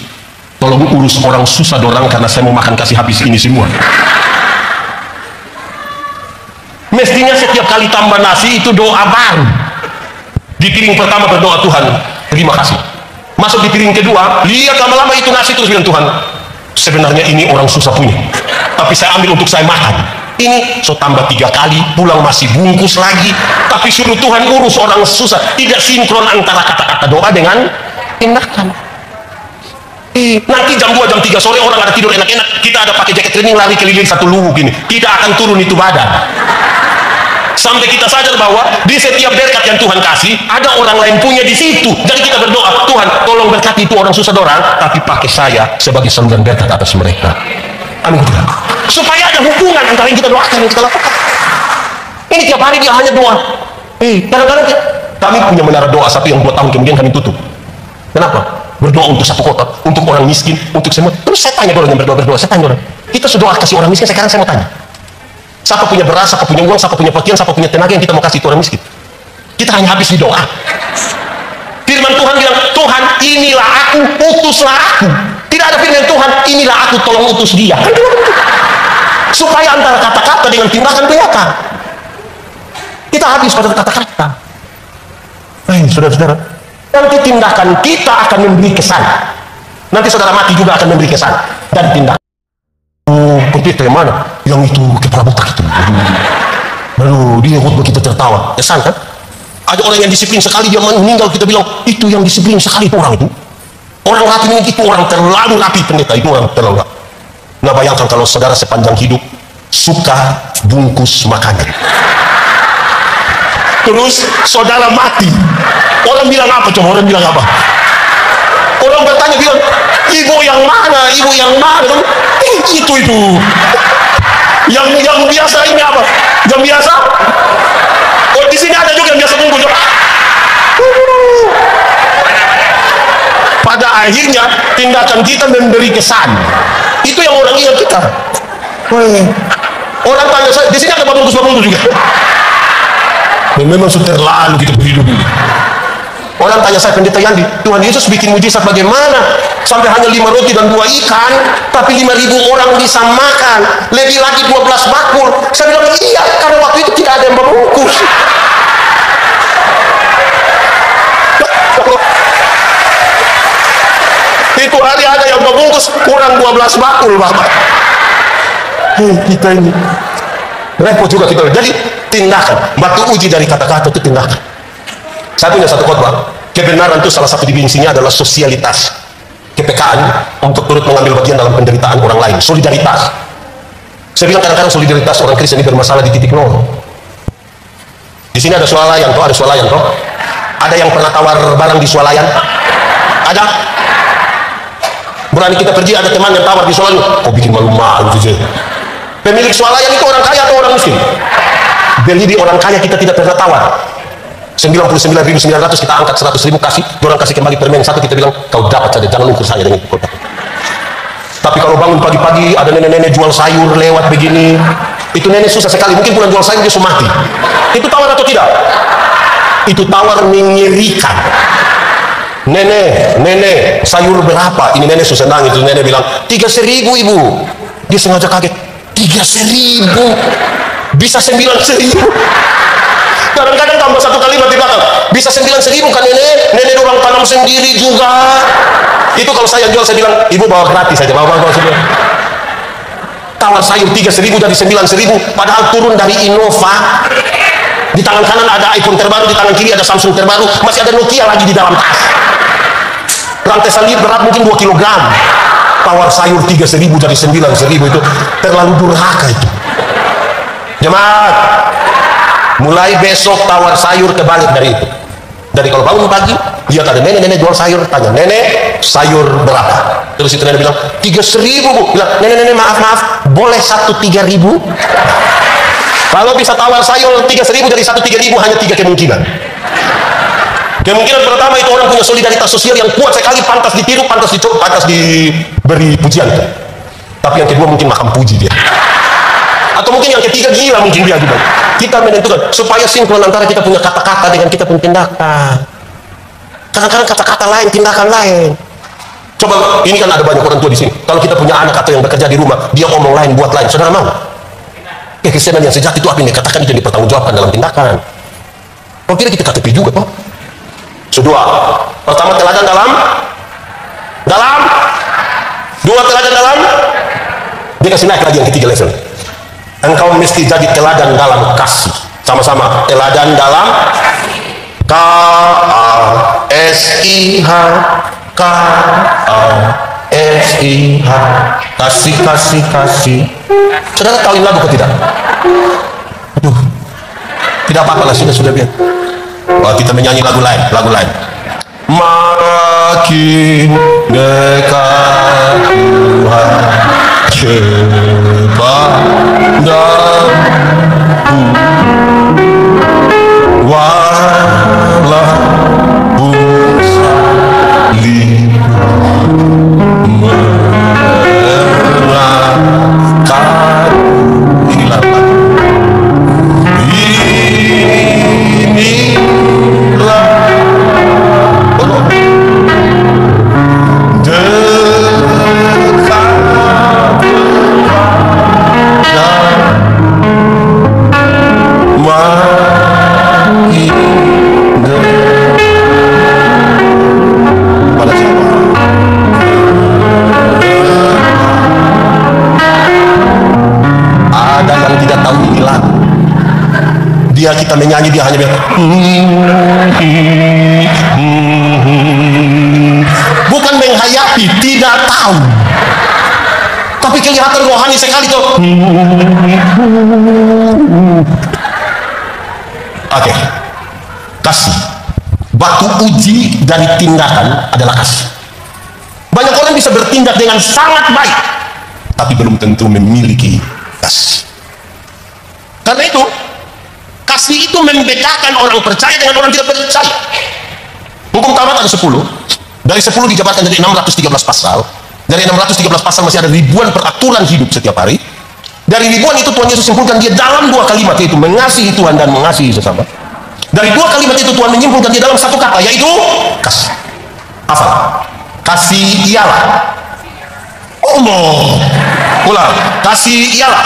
Speaker 1: tolong urus orang susah dorang karena saya mau makan kasih habis ini semua. Mestinya setiap kali tambah nasi itu doa baru. Di piring pertama berdoa, Tuhan terima kasih. Masuk di piring kedua, lihat lama-lama itu nasi, terus bilang, Tuhan sebenarnya ini orang susah punya, tapi saya ambil untuk saya makan. Ini so tambah 3 kali, pulang masih bungkus lagi, tapi suruh Tuhan urus orang susah. Tidak sinkron antara kata-kata doa dengan tindakan. Nanti jam 2, jam 3 sore orang ada tidur enak-enak, kita ada pakai jaket training lari keliling satu luwu gini, tidak akan turun itu badan. Sampai kita sadar bahwa di setiap berkat yang Tuhan kasih, ada orang lain punya di situ. Jadi kita berdoa, Tuhan tolong berkati itu orang susah dorang, tapi pakai saya sebagai saluran berkat atas mereka. Amin. Supaya ada hubungan antara yang kita doakan dan kita lakukan. Ini tiap hari dia hanya doa. Kadang-kadang kami punya menara doa satu yang 2 tahun kemudian kami tutup. Kenapa? Berdoa untuk satu kota, untuk orang miskin, untuk semua. Terus saya tanya orang yang berdoa, saya tanya orang, kita sudah kasih orang miskin, sekarang saya mau tanya, siapa punya beras, siapa punya uang, siapa punya pakaian, siapa punya tenaga yang kita mau kasih itu orang miskin? Kita hanya habis di doa. Firman Tuhan bilang, Tuhan inilah aku, utuslah aku. Tidak ada firman Tuhan, inilah aku, tolong utus dia. Kan supaya antara kata-kata dengan tindakan kelihatan. Kita habis pada kata-kata. Saudara-saudara, nanti tindakan kita akan memberi kesan. Nanti saudara mati juga akan memberi kesan dan tindakan. Pendeta yang mana? Yang itu kepala botak itu. Lalu dia khotbah kita tertawa. Kesan kan? Ada orang yang disiplin sekali, dia meninggal, kita bilang itu yang disiplin sekali itu orang itu. Orang rapi ini itu orang terlalu rapi, pendeta itu orang terlalu rapi. Nah bayangkan kalau saudara sepanjang hidup suka bungkus makanan, terus saudara mati, orang bilang apa? Coba orang bilang apa? Orang bertanya bilang, ibu yang mana? Ibu yang mana? Itu yang biasa ini apa? Yang biasa? Oh di sini ada juga yang biasa bungkus. Pada akhirnya tindakan kita memberi kesan. Itu yang orang ingat kita. Orang tanya saya, di sini ada bungkus juga. Dan memang sudah terlalu kita berhidup ini. Orang tanya saya, Pendeta Yandi, Tuhan Yesus bikin mujizat bagaimana? Sampai hanya 5 roti dan 2 ikan, tapi 5.000 orang bisa makan. Lebih lagi 12 bakul. Saya bilang, iya, karena waktu itu tidak ada yang membungkus. Itu hari ada yang membungkus, kurang 12 bakul, Bapak. Kita ini repot juga kita. Jadi tindakan, batu uji dari kata-kata itu tindakan. Saya punya satu khotbah, kebenaran itu salah satu dimensinya adalah sosialitas, kepekaan untuk turut mengambil bagian dalam penderitaan orang lain, solidaritas. Saya bilang kadang-kadang solidaritas orang Kristen ini bermasalah di titik nol. Di sini ada swalayan toh, ada swalayan toh. Ada yang pernah tawar barang di swalayan? Ada? Berani kita pergi, ada teman yang tawar di swalayan, kok bikin malu-malu saja. Pemilik swalayan itu orang kaya atau orang miskin? Beli di orang kaya kita tidak pernah tawar. 99.900 kita angkat 100.000 kasih, orang kasih kembali permen 1, kita bilang kau dapat saja, jangan ukur saya dengan kota. Tapi kalau bangun pagi-pagi ada nenek-nenek jual sayur lewat begini, Itu nenek susah sekali, mungkin bulan jual sayur dia sudah mati. Itu tawar atau tidak? Itu tawar mengerikan. Nenek, sayur berapa? Ini nenek susah nangis. Itu nenek bilang 3.000 ibu. Dia sengaja kaget, 3.000 bisa 9.000. Kadang-kadang tambah satu kalimat di belakang, bisa 9.000 kan nenek orang tanam sendiri juga. Itu kalau saya jual, saya bilang ibu bawa gratis saja, bawa saja. Tawar sayur 3.000 dari 9.000, padahal turun dari Innova. Di tangan kanan ada iPhone terbaru, di tangan kiri ada Samsung terbaru, masih ada Nokia lagi di dalam tas. Rantai salib berat mungkin 2 kg. Tawar sayur 3.000 dari 9.000 itu terlalu durhaka itu. Jemaat, mulai besok tawar sayur kebalik dari itu. Dari kalau bangun pagi, lihat ada nenek jual sayur, tanya, nenek sayur berapa? Terus itu nenek bilang 3.000 bu. Bilang, nenek maaf, boleh 1 3.000? Kalau bisa tawar sayur 3.000 dari 1 3.000, hanya 3 kemungkinan. Kemungkinan pertama itu orang punya solidaritas sosial yang kuat sekali, pantas ditiru, pantas diberi pujian. Tapi yang kedua mungkin makan puji dia. Atau mungkin yang ketiga gila mungkin dia juga. Kita menentukan supaya sinkron antara kita punya kata-kata dengan kita punya tindakan. Kadang-kadang kata-kata lain, tindakan lain. Coba, ini kan ada banyak orang tua di sini. Kalau kita punya anak atau yang bekerja di rumah, dia ngomong lain, buat lain. Saudara mau? Kekristenan yang sejati itu apa yang dikatakan itu dipertanggungjawabkan dalam tindakan. Kok kira kita KTP juga, Pak? Kedua, pertama teladan dalam, dua teladan dalam, dia kasih naik lagi yang ketiga level. Engkau mesti jadi teladan dalam kasih. Sama-sama, teladan dalam KASIH, KASIH, kasih. Saudara tahu ini lagu atau tidak? Aduh, tidak apa-apa lah, sudah biar. Wah, kita menyanyi lagu lain. Makin dekat Tuhan, kepadamu, walaupun salib merahkan. Inilah dia kita menyanyi, dia hanya bilang bukan menghayati, tidak tahu, tapi kelihatan rohani sekali tuh. Oke. Kasih, batu uji dari tindakan adalah kasih. Banyak orang bisa bertindak dengan sangat baik, tapi belum tentu memiliki kasih. Karena itu kasih itu membedakan orang percaya dengan orang tidak percaya. Hukum Taurat ada 10. Dari 10 dijabarkan jadi 613 pasal. Dari 613 pasal masih ada ribuan peraturan hidup setiap hari. Dari ribuan itu Tuhan Yesus simpulkan dia dalam 2 kalimat, yaitu mengasihi Tuhan dan mengasihi sesama. Dari 2 kalimat itu Tuhan menyimpulkan dia dalam 1 kata, yaitu kasih. Apa? Kasih ialah. Ulang. Kasih ialah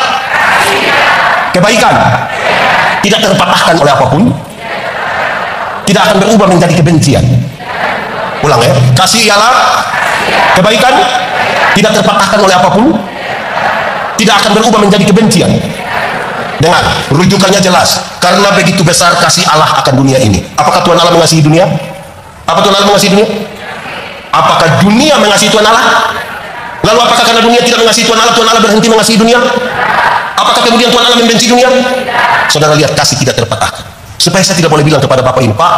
Speaker 1: kebaikan, tidak terpatahkan oleh apapun, tidak akan berubah menjadi kebencian. Ulang ya, kasih ialah kebaikan, tidak terpatahkan oleh apapun, tidak akan berubah menjadi kebencian. Dengar, rujukannya jelas. Karena begitu besar kasih Allah akan dunia ini. Apakah Tuhan Allah mengasihi dunia? Apa Tuhan Allah mengasihi dunia? Apakah dunia mengasihi Tuhan Allah? Lalu apakah karena dunia tidak mengasihi Tuhan Allah berhenti mengasihi dunia? Apakah kemudian Tuhan Allah membenci dunia? Saudara lihat, kasih tidak terpatahkan. Supaya saya tidak boleh bilang kepada Bapak ini, Pak,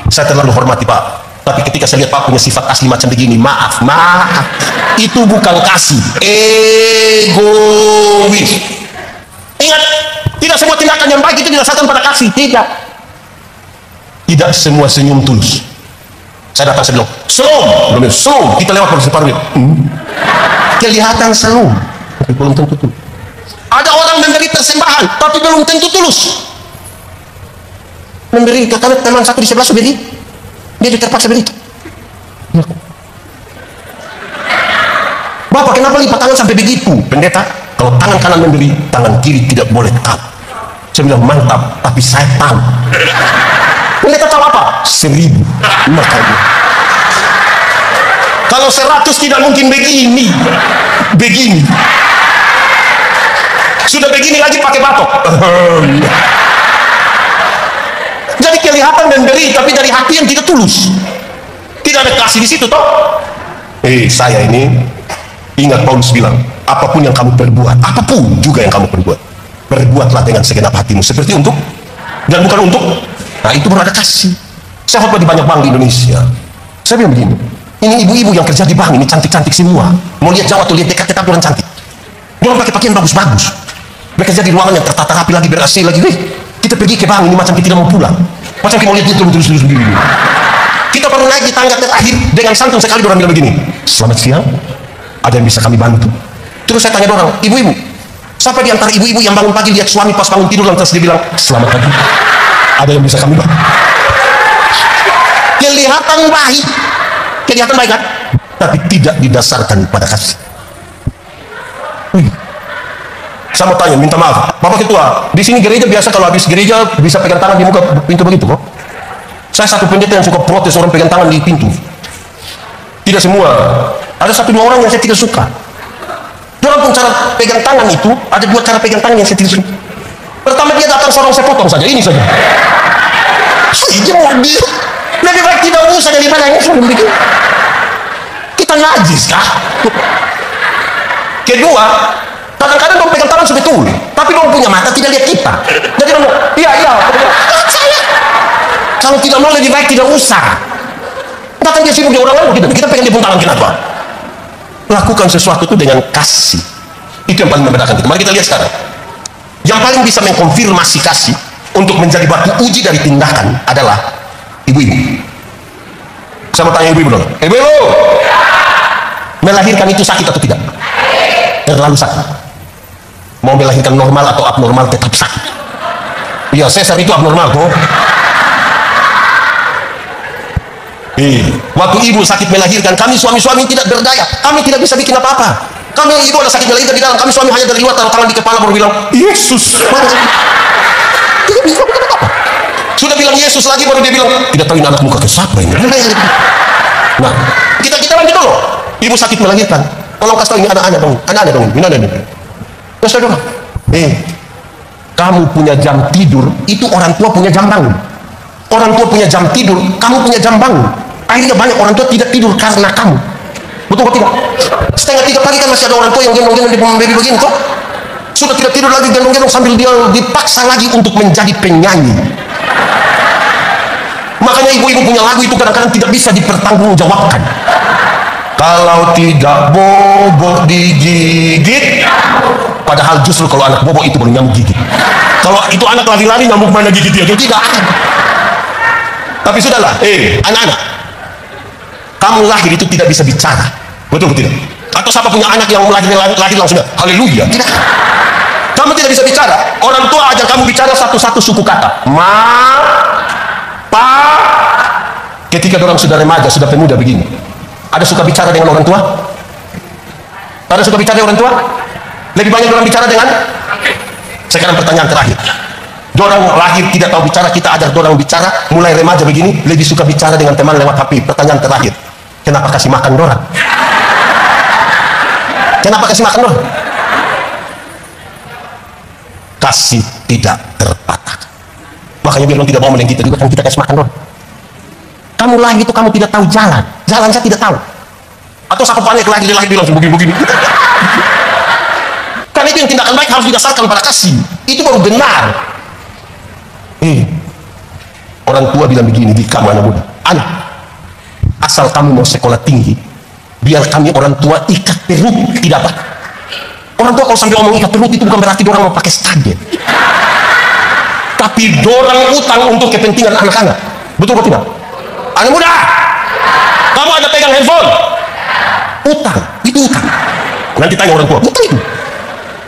Speaker 1: saya terlalu hormati Pak, tapi ketika saya lihat Pak punya sifat asli macam begini, maaf, itu bukan kasih, egois. Ingat, tidak semua tindakan yang baik itu didasarkan pada kasih. Tidak semua senyum tulus. Saya datang, saya bilang selum, kita lewat proses paru, kelihatan selum, belum tentu. Ada orang sedang memberi persembahan, tapi belum tentu tulus memberi. Karena teman satu di sebelah sudah beri, dia terpaksa beri. Bapak kenapa lipat tangan sampai begitu? Pendeta, kalau tangan kanan memberi, tangan kiri tidak boleh tahu. Saya bilang mantap, tapi saya tahu. Pendeta tahu apa? 1000. Makanya kalau 100 tidak mungkin begini. Sudah begini lagi pakai batok. Jadi kelihatan memberi, tapi dari hati yang tidak tulus. Tidak ada kasih di situ toh. Saya ini ingat Paulus bilang, apapun yang kamu perbuat, apapun juga yang kamu perbuat, berbuatlah dengan segenap hatimu, seperti untuk dan bukan untuk. Nah, itu baru ada kasih. Saya khotbah di banyak bank di Indonesia. Saya bilang begini, ini ibu-ibu yang kerja di bank ini cantik-cantik semua. Mau lihat Jawa tuh, lihat dekat tetap orang cantik. Dia pakai pakaian bagus-bagus. Bekerja di ruangan yang tertata rapi lagi, ber-AC lagi. Kita pergi ke bank ini macam kita tidak mau pulang. Macam kita mau lihat dia terus begini. Kita baru naik di tangga terakhir, dengan santun sekali orang bilang begini, selamat siang, ada yang bisa kami bantu? Terus saya tanya orang, ibu-ibu, siapa di antara ibu-ibu yang bangun pagi lihat suami pas bangun tidur lantas dia bilang, selamat pagi, ada yang bisa kami bantu? Kelihatan baik kan? Tapi tidak didasarkan pada kasih. Saya mau tanya, minta maaf, Bapak Ketua, di sini gereja biasa kalau habis gereja bisa pegang tangan di muka pintu begitu kok? Saya satu pendeta yang suka protes orang pegang tangan di pintu. Tidak semua. Ada 1-2 orang yang saya tidak suka. Dalam pun cara pegang tangan itu ada 2 cara pegang tangan yang saya tidak suka. Pertama dia datang seorang saya potong saja, ini saja. Jadi lebih baik tidak usah daripada yang sudah bikin. Kita najis kah? Kedua, kadang-kadang dong pegang tangan sudah betul, tapi dong punya mata tidak lihat kita. Jadi dong, iya. Kalau tidak mau lebih baik tidak usah. Datang dia sibuk di orang lain, kita pengen dia tangan kenapa? Lakukan sesuatu itu dengan kasih. Itu yang paling membedakan kita. Mari kita lihat sekarang. Yang paling bisa mengkonfirmasi kasih untuk menjadi batu uji dari tindakan adalah ibu-ibu. Saya mau tanya ibu-ibu dong. Ibu-ibu, melahirkan itu sakit atau tidak? Terlalu sakit. Mau melahirkan normal atau abnormal tetap sakit. Iya, sesar itu abnormal kok. Waktu ibu sakit melahirkan, kami suami-suami tidak berdaya, kami tidak bisa bikin apa-apa. Kami ibu ada sakit melahirkan di dalam, kami suami hanya dari luar taruh tangan di kepala baru bilang Yesus. Tidak bisa bikin apa-apa. Sudah bilang Yesus lagi baru dia bilang tidak tahu ini anak muka ke siapa ini. Nah, kita lanjut dulu. Ibu sakit melahirkan, tolong kasih tahu ini anak-anak dong, ini anak-anak. Terus saya bilang, kamu punya jam tidur, itu orang tua punya jam bangun. Orang tua punya jam tidur, kamu punya jam bangun. Akhirnya banyak orang tua tidak tidur karena kamu. Betul atau tidak? 2:30 pagi kan masih ada orang tua yang gendong-gendong di baby begini toh. Sudah tidak tidur lagi gendong-gendong sambil dia dipaksa lagi untuk menjadi penyanyi. Makanya ibu-ibu punya lagu itu kadang-kadang tidak bisa dipertanggungjawabkan. Kalau tidak bobok digigit, padahal justru kalau anak bobok itu baru nyamuk gigit. Kalau itu anak lari-lari nyamuk mana gigit dia? Tidak. Tapi sudahlah, anak-anak, kamu lahir itu tidak bisa bicara, betul tidak? Atau siapa punya anak yang lahir langsung haleluya? Tidak. Kamu tidak bisa bicara. Orang tua ajar kamu bicara satu-satu suku kata. Ma, pa. Ketika orang sudah remaja, sudah pemuda begini, ada suka bicara dengan orang tua? Ada suka bicara dengan orang tua? Lebih banyak orang bicara dengan? Sekarang pertanyaan terakhir. Dorang lahir tidak tahu bicara, kita ajar dorang bicara, mulai remaja begini, lebih suka bicara dengan teman lewat HP. Pertanyaan terakhir, kenapa kasih makan dorang? Kenapa kasih makan dorang? Kasih tidak terpatah. Makanya biar orang tidak mau meneng kita juga kan kita kasih makan dorang. Kamu lahir itu kamu tidak tahu jalan saya tidak tahu. Atau siapa panik lahir bilang begini-begini. Karena itu yang tindakan baik harus didasarkan pada kasih. Itu baru benar. Orang tua bilang begini di kamu anak muda, anak, asal kamu mau sekolah tinggi, biar kami orang tua ikat perut, tidak apa. Orang tua kalau sambil ngomong ikat perut itu bukan berarti dorang mau pakai stadion, tapi dorang utang untuk kepentingan anak-anak. Betul atau tidak? Anak muda, kamu ada pegang handphone, utang, itu utang. Nanti tanya orang tua, utang itu.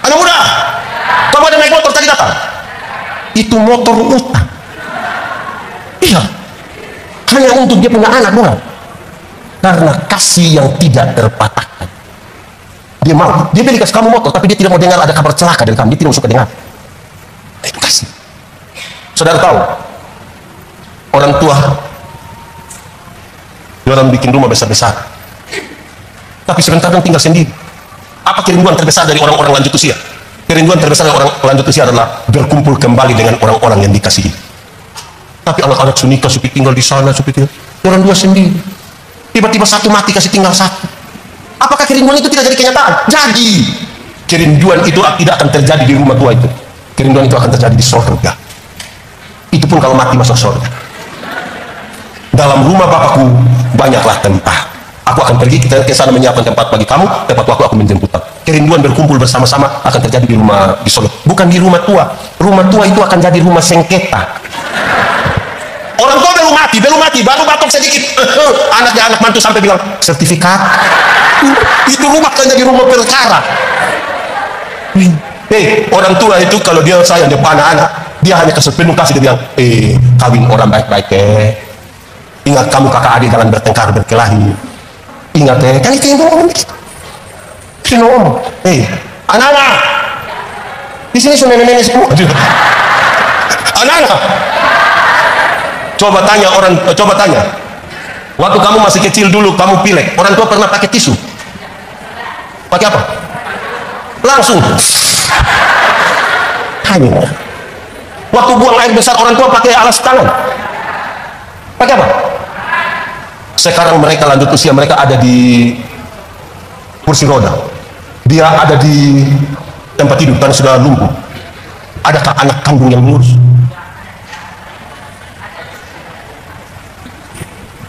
Speaker 1: Anak muda, kamu itu motor utang. Iya, hanya untuk dia punya anak bukan? Karena kasih yang tidak terpatahkan. Dia mau, dia beli kasih kamu motor, tapi dia tidak mau dengar ada kabar celaka dari kamu, dia tidak suka dengar. Itu kasih. Saudara tahu, orang tua orang bikin rumah besar-besar, tapi sebentar tinggal sendiri. Apa kerinduan terbesar dari orang-orang lanjut usia? Kerinduan terbesar dari orang lanjut usia adalah berkumpul kembali dengan orang-orang yang dikasihi. Tapi anak-anak sunika supaya tinggal di sana, supaya tinggal. Orang dua sendiri. Tiba-tiba satu mati, kasih tinggal satu. Apakah kerinduan itu tidak jadi kenyataan? Jadi. Kerinduan itu tidak akan terjadi di rumah tua itu. Kerinduan itu akan terjadi di surga. Itu pun kalau mati masuk surga. Dalam rumah Bapakku banyaklah tempat. Aku akan pergi ke sana menyiapkan tempat bagi kamu, tempat waktu aku menjemput kamu. Kerinduan berkumpul bersama-sama akan terjadi di rumah di Solo, bukan di rumah tua. Rumah tua itu akan jadi rumah sengketa. Orang tua belum mati, baru batuk sedikit. Anak mantu sampai bilang sertifikat. Itu rumah akan jadi rumah perkara. Orang tua itu kalau dia sayang depan anak, dia hanya penuh kasih, dia bilang, kawin orang baik-baik ingat kamu kakak adik jangan bertengkar berkelahi. Ingat kan itu yang ngomong kita. Kita ngomong, anak-anak, di sini sudah nenek-nenek semua. Anak-anak, coba tanya, waktu kamu masih kecil dulu, kamu pilek, orang tua pernah pakai tisu? Pakai apa? Langsung. Hanya. Waktu buang air besar, orang tua pakai alas tangan. Pakai apa? Sekarang mereka lanjut usia, mereka ada di kursi roda, dia ada di tempat tidur karena sudah lumpuh. Adakah anak kandung yang ngurus?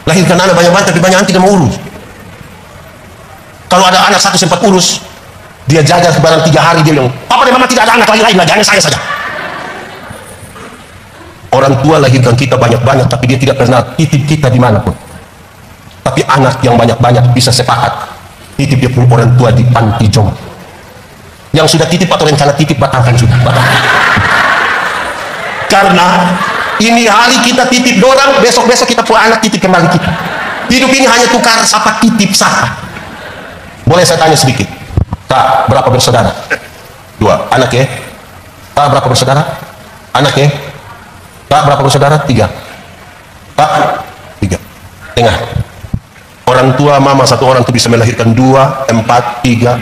Speaker 1: Lahirkan anak banyak-banyak, tapi banyak tidak mau urus. Kalau ada anak satu sempat urus, dia jaga barang 3 hari, dia bilang, papa dan mama tidak ada anak lain lagi, hanya saya saja. Orang tua lahirkan kita banyak-banyak, tapi dia tidak pernah titip kita dimanapun. Tapi anak yang banyak-banyak bisa sepakat titip dia pun orang tua di panti jompo. Yang sudah titip atau rencana titip batalkan sudah, batalkan. Karena ini hari kita titip dorang, besok-besok kita punya anak titip kembali kita. Hidup ini hanya tukar sapa titip sapa. Boleh saya tanya sedikit? Kak, berapa bersaudara? 2. Anak ya? Kak, berapa bersaudara? Anak ya? Kak, berapa bersaudara? 3. Kak, 3. Tengah. Orang tua mama satu orang itu bisa melahirkan 2, 4, 3.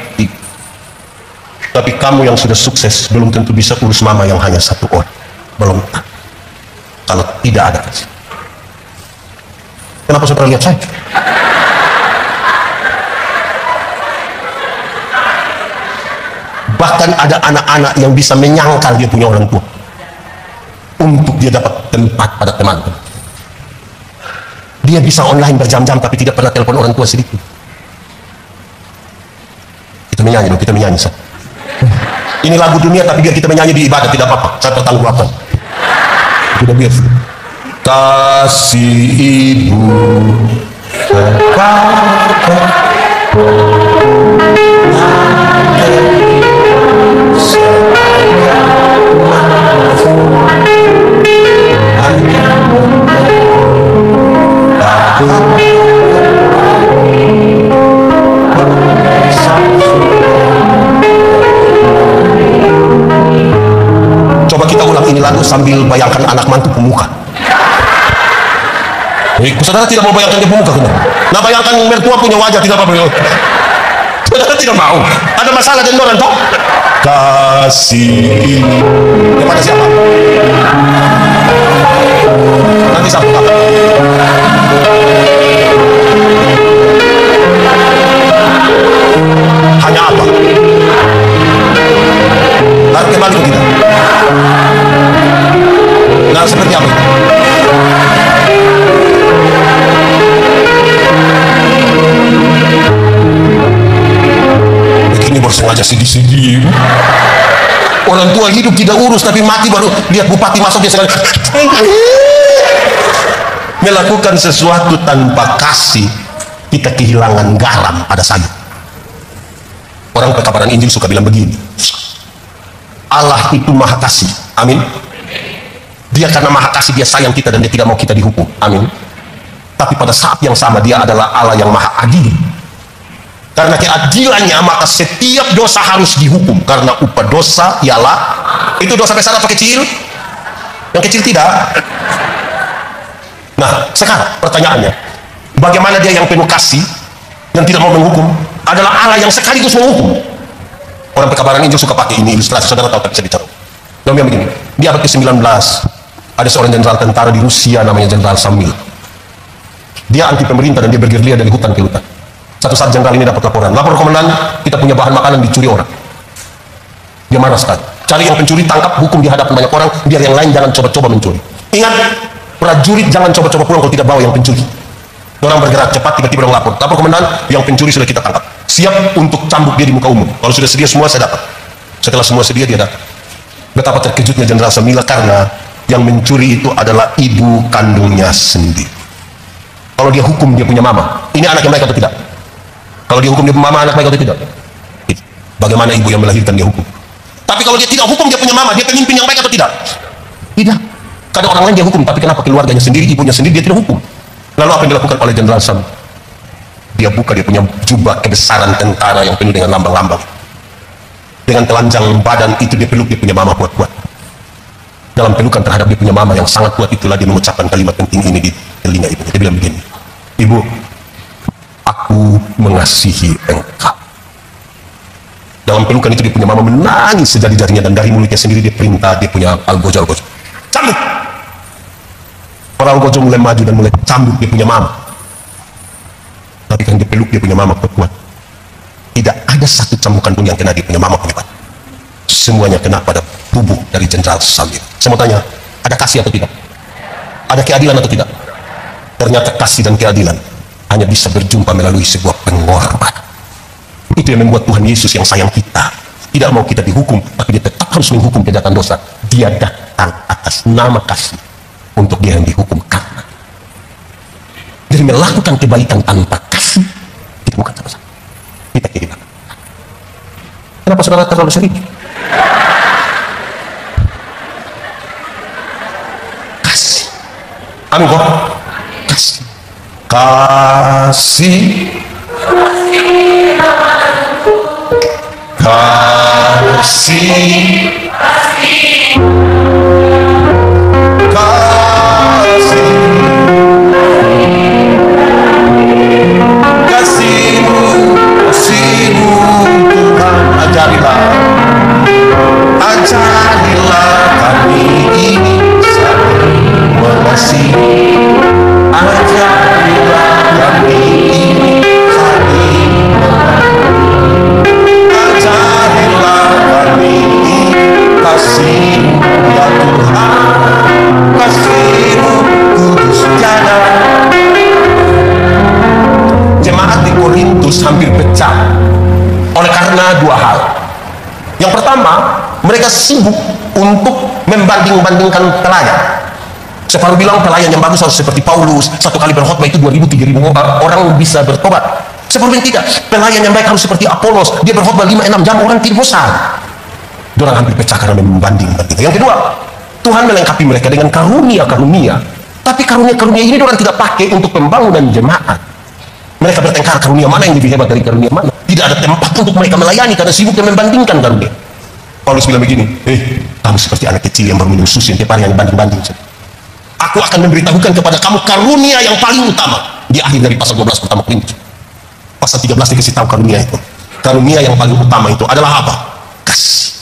Speaker 1: Tapi kamu yang sudah sukses belum tentu bisa urus mama yang hanya 1 orang. Belum. Kalau tidak ada kasih. Kenapa saudara lihat saya? Bahkan ada anak-anak yang bisa menyangkal dia punya orang tua untuk dia dapat tempat pada teman-teman. Dia bisa online berjam-jam tapi tidak pernah telepon orang tua sedikit. Kita menyanyi dong, kita menyanyi. Ini lagu dunia tapi biar kita menyanyi di ibadah tidak apa-apa. Saya pertanggungjawabkan. Sudah biar. Kasih ibu coba kita ulang ini lagu sambil bayangkan anak mantu pemuka. Saudara tidak mau bayangkan dia pemuka, nah bayangkan mertua punya wajah tidak apa-apa. Saudara tidak mau, ada masalah dengan orang toh? Kasih kepada siapa? Nanti satu kata. Hanya apa? Tarik kembali ke kita. Nah seperti apa itu? Begini baru sengaja sedih-sedih. Orang tua hidup tidak urus tapi mati baru lihat bupati masuk dia sekali melakukan sesuatu tanpa kasih, kita kehilangan garam pada sayur. Orang pekabaran Injil suka bilang begini, Allah itu maha kasih, amin. Dia karena maha kasih, dia sayang kita dan dia tidak mau kita dihukum. Amin. Tapi pada saat yang sama dia adalah Allah yang maha adil. Karena keadilannya maka setiap dosa harus dihukum. Karena upah dosa ialah, itu dosa besar atau kecil? Yang kecil tidak. Nah sekarang pertanyaannya, bagaimana dia yang penuh kasih yang tidak mau menghukum adalah Allah yang sekaligus menghukum. Orang pekabaran Injil suka pakai ini ilustrasi, saudara tahu tak bisa bicara. Yang begini, di abad ke-19 ada seorang jenderal tentara di Rusia namanya Jenderal Samil. Dia anti pemerintah dan dia bergerilya dari hutan ke hutan. Satu saat jenderal ini dapat laporan, lapor komandan, kita punya bahan makanan dicuri orang. Dia marah sekali, cari yang pencuri, tangkap, hukum di hadapan banyak orang, biar yang lain jangan coba-coba mencuri. Ingat, prajurit jangan coba-coba pulang kalau tidak bawa yang pencuri. Orang bergerak cepat, tiba-tiba orang lapor komandan, yang pencuri sudah kita tangkap, siap untuk cambuk dia di muka umum. Kalau sudah sedia semua saya dapat. Setelah semua sedia dia datang. Betapa terkejutnya Jenderal Samila karena yang mencuri itu adalah ibu kandungnya sendiri. Kalau dia hukum dia punya mama, ini anak yang baik atau tidak? Kalau dia hukum dia punya mama, anak baik atau tidak? Bagaimana ibu yang melahirkan dia hukum? Tapi kalau dia tidak hukum dia punya mama, dia pemimpin yang baik atau tidak? Tidak. Kadang orang lain dia hukum, tapi kenapa keluarganya sendiri, ibunya sendiri dia tidak hukum? Lalu apa yang dilakukan oleh Jenderal Sam? Dia buka dia punya jubah kebesaran tentara yang penuh dengan lambang-lambang. Dengan telanjang badan itu dia peluk dia punya mama kuat-kuat. Dalam pelukan terhadap dia punya mama yang sangat kuat itulah dia mengucapkan kalimat penting ini di telinga ibunya. Dia bilang begini, ibu, aku mengasihi engkau. Dalam pelukan itu dia punya mama menangis sejadi-jadinya dan dari mulutnya sendiri dia perintah dia punya algojo cambuk. Para algojo mulai maju dan mulai cambuk dia punya mama. Tapi kan dia peluk dia punya mama kuat-kuat. Tidak ada satu cambukan pun yang kena dia punya mama punya badan. Semuanya kena pada tubuh dari Jenderal Samir. Saya mau tanya, ada kasih atau tidak? Ada keadilan atau tidak? Ternyata kasih dan keadilan hanya bisa berjumpa melalui sebuah pengorbanan. Itu yang membuat Tuhan Yesus yang sayang kita tidak mau kita dihukum, tapi dia tetap harus menghukum kejahatan dosa. Dia datang atas nama kasih untuk dia yang dihukum karena. Jadi melakukan kebaikan tanpa kasih itu bukan sama-sama. Kita kehilangan. Kenapa saudara terlalu sering? Kasih. Amin kok. Kasih. Kasih. Kasih. Ajarilah kami ini saling mengasihi. Ajarilah kami ini saling mengasihi. Ajarilah kami ini kasih-Mu ya Tuhan, kasih-Mu kudus tiada. Jemaat di Korintus hampir pecah oleh karena dua hal. Yang pertama, mereka sibuk untuk membanding-bandingkan pelayan. Separuh bilang pelayan yang bagus harus seperti Paulus, satu kali berkhotbah itu 2.000-3.000 orang bisa bertobat. Separuh yang tidak, pelayan yang baik harus seperti Apolos, dia berkhotbah 5-6 jam orang tidak bosan. Orang hampir pecah karena membanding-bandingkan. Yang kedua, Tuhan melengkapi mereka dengan karunia-karunia, tapi karunia-karunia ini orang tidak pakai untuk pembangunan jemaat. Mereka bertengkar karunia mana yang lebih hebat dari karunia mana. Tidak ada tempat untuk mereka melayani karena sibuknya membandingkan karunia. Paulus bilang begini, kamu seperti anak kecil yang baru minum susu yang tiap hari yang banding-banding. Aku akan memberitahukan kepada kamu karunia yang paling utama. Di akhir dari pasal 12 pertama Korintus. Pasal 13 dikasih tahu karunia itu. Karunia yang paling utama itu adalah apa? Kasih.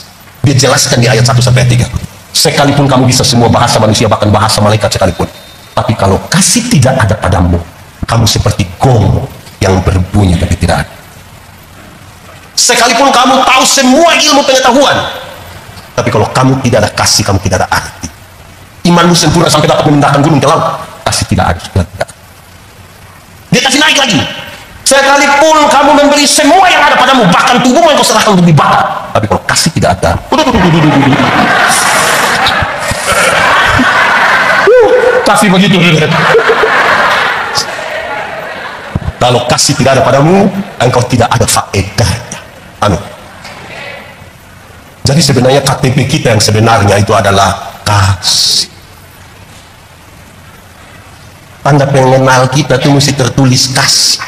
Speaker 1: Dia jelaskan di ayat 1-3. Sekalipun kamu bisa semua bahasa manusia, bahkan bahasa malaikat sekalipun, tapi kalau kasih tidak ada padamu, kamu seperti gong yang berbunyi tapi tidak ada. Sekalipun kamu tahu semua ilmu pengetahuan, tapi kalau kamu tidak ada kasih, kamu tidak ada arti. Imanmu sempurna sampai dapat memindahkan gunung ke laut, kasih tidak ada, sudah tidak. Dia kasih naik lagi. Sekalipun kamu memberi semua yang ada padamu, bahkan tubuhmu yang kau serahkan untuk dibakar, tapi kalau kasih tidak ada, kasih begitu. Kalau kasih tidak ada padamu, engkau tidak ada faedahnya. Amin. Jadi sebenarnya KTP kita yang sebenarnya itu adalah kasih. Tanda pengenal kita tuh mesti tertulis kasih.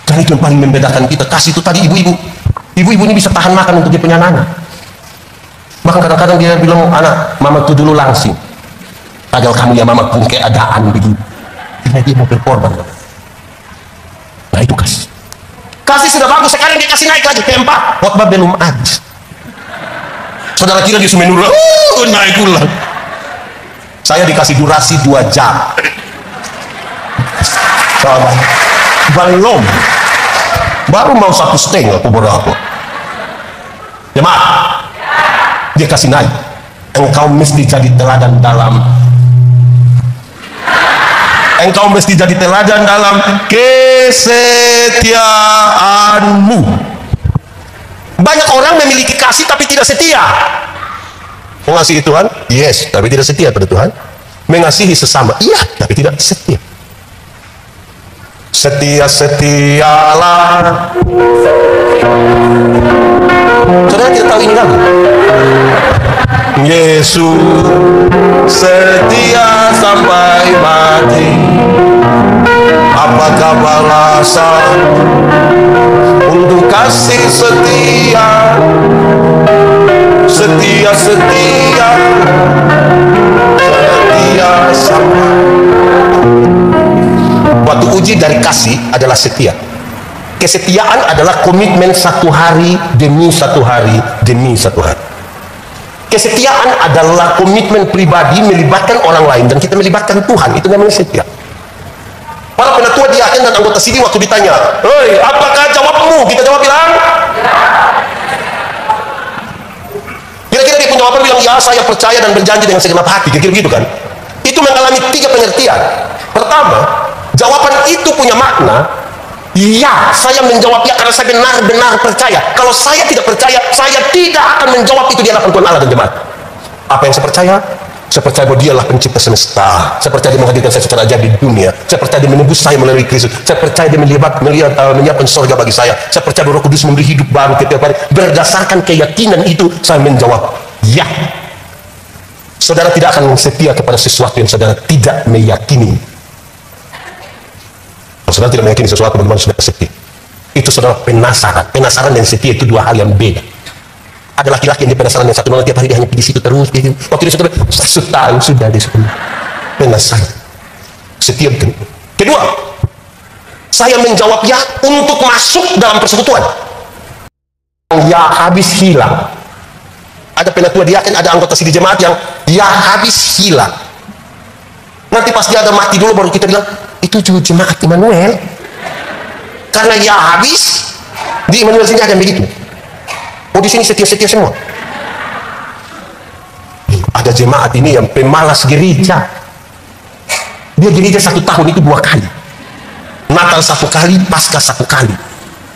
Speaker 1: Karena itu yang paling membedakan kita. Kasih itu tadi ibu-ibu ini bisa tahan makan untuk dia punya anak. Bahkan kadang-kadang dia bilang, anak, mama tuh dulu langsing. Padahal kamu ya mama pun keadaan begitu. Karena dia mau berkorban. Nah itu kasih. Kasih sudah bagus, sekarang dia kasih naik lagi ke 4. Khotbah belum habis. Saudara kira dia semenurut, naik ulang. Saya dikasih durasi 2 jam. Saudara, belum. Baru mau 1,5 aku berapa. Jemaat, dia kasih naik. Engkau mesti jadi teladan dalam kesetiaanmu. Banyak orang memiliki kasih tapi tidak setia. Mengasihi Tuhan, yes, tapi tidak setia pada Tuhan. Mengasihi sesama, iya, tapi tidak setia. Setia-setialah. Saudara tidak tahu ini lagu? Yesus setia sampai mati. Apakah balasan untuk kasih setia? Setia sampai. Waktu uji dari kasih adalah setia. Kesetiaan adalah komitmen 1 hari demi 1 hari demi 1 hari. Kesetiaan adalah komitmen pribadi melibatkan orang lain dan kita melibatkan Tuhan. Itu namanya setia. Para penatua diaken dan anggota sini waktu ditanya, hei, apakah jawabmu? Kita jawab bilang, kira-kira dia punya jawaban bilang, ya saya percaya dan berjanji dengan segenap hati. Kira-kira gitu kan. Itu mengalami 3 pengertian. Pertama, jawaban itu punya makna, ya, saya menjawab ya karena saya benar-benar percaya. Kalau saya tidak percaya, saya tidak akan menjawab itu di hadapan Tuhan Allah dan jemaat. Apa yang saya percaya? Saya percaya bahwa dialah pencipta semesta. Saya percaya dia menghadirkan saya secara ajaib di dunia. Saya percaya dia menebus saya melalui Kristus. Saya percaya dia menyiapkan surga bagi saya. Saya percaya bahwa Roh Kudus memberi hidup baru setiap hari. Berdasarkan keyakinan itu, saya menjawab ya. Saudara tidak akan setia kepada sesuatu yang saudara tidak meyakini. Kalau saudara tidak meyakini sesuatu, bagaimana saudara setia? Itu saudara penasaran. Penasaran dan setia itu 2 hal yang beda. Ada laki-laki yang dia penasaran yang satu malam tiap hari dia hanya pergi situ terus. Waktu dia sudah sudah dia sudah penasaran. Setia betul. Kedua, saya menjawab ya untuk masuk dalam persekutuan. Ya habis hilang. Ada penatua diaken, ada anggota sidi jemaat yang ya habis hilang. Nanti pas dia ada mati dulu baru kita bilang itu jemaat Immanuel. Karena ya habis di Immanuel sini akan begitu. Oh di sini setia-setia semua. Ada jemaat ini yang pemalas gereja. Dia gereja 1 tahun itu 2 kali. Natal 1 kali, Paskah 1 kali.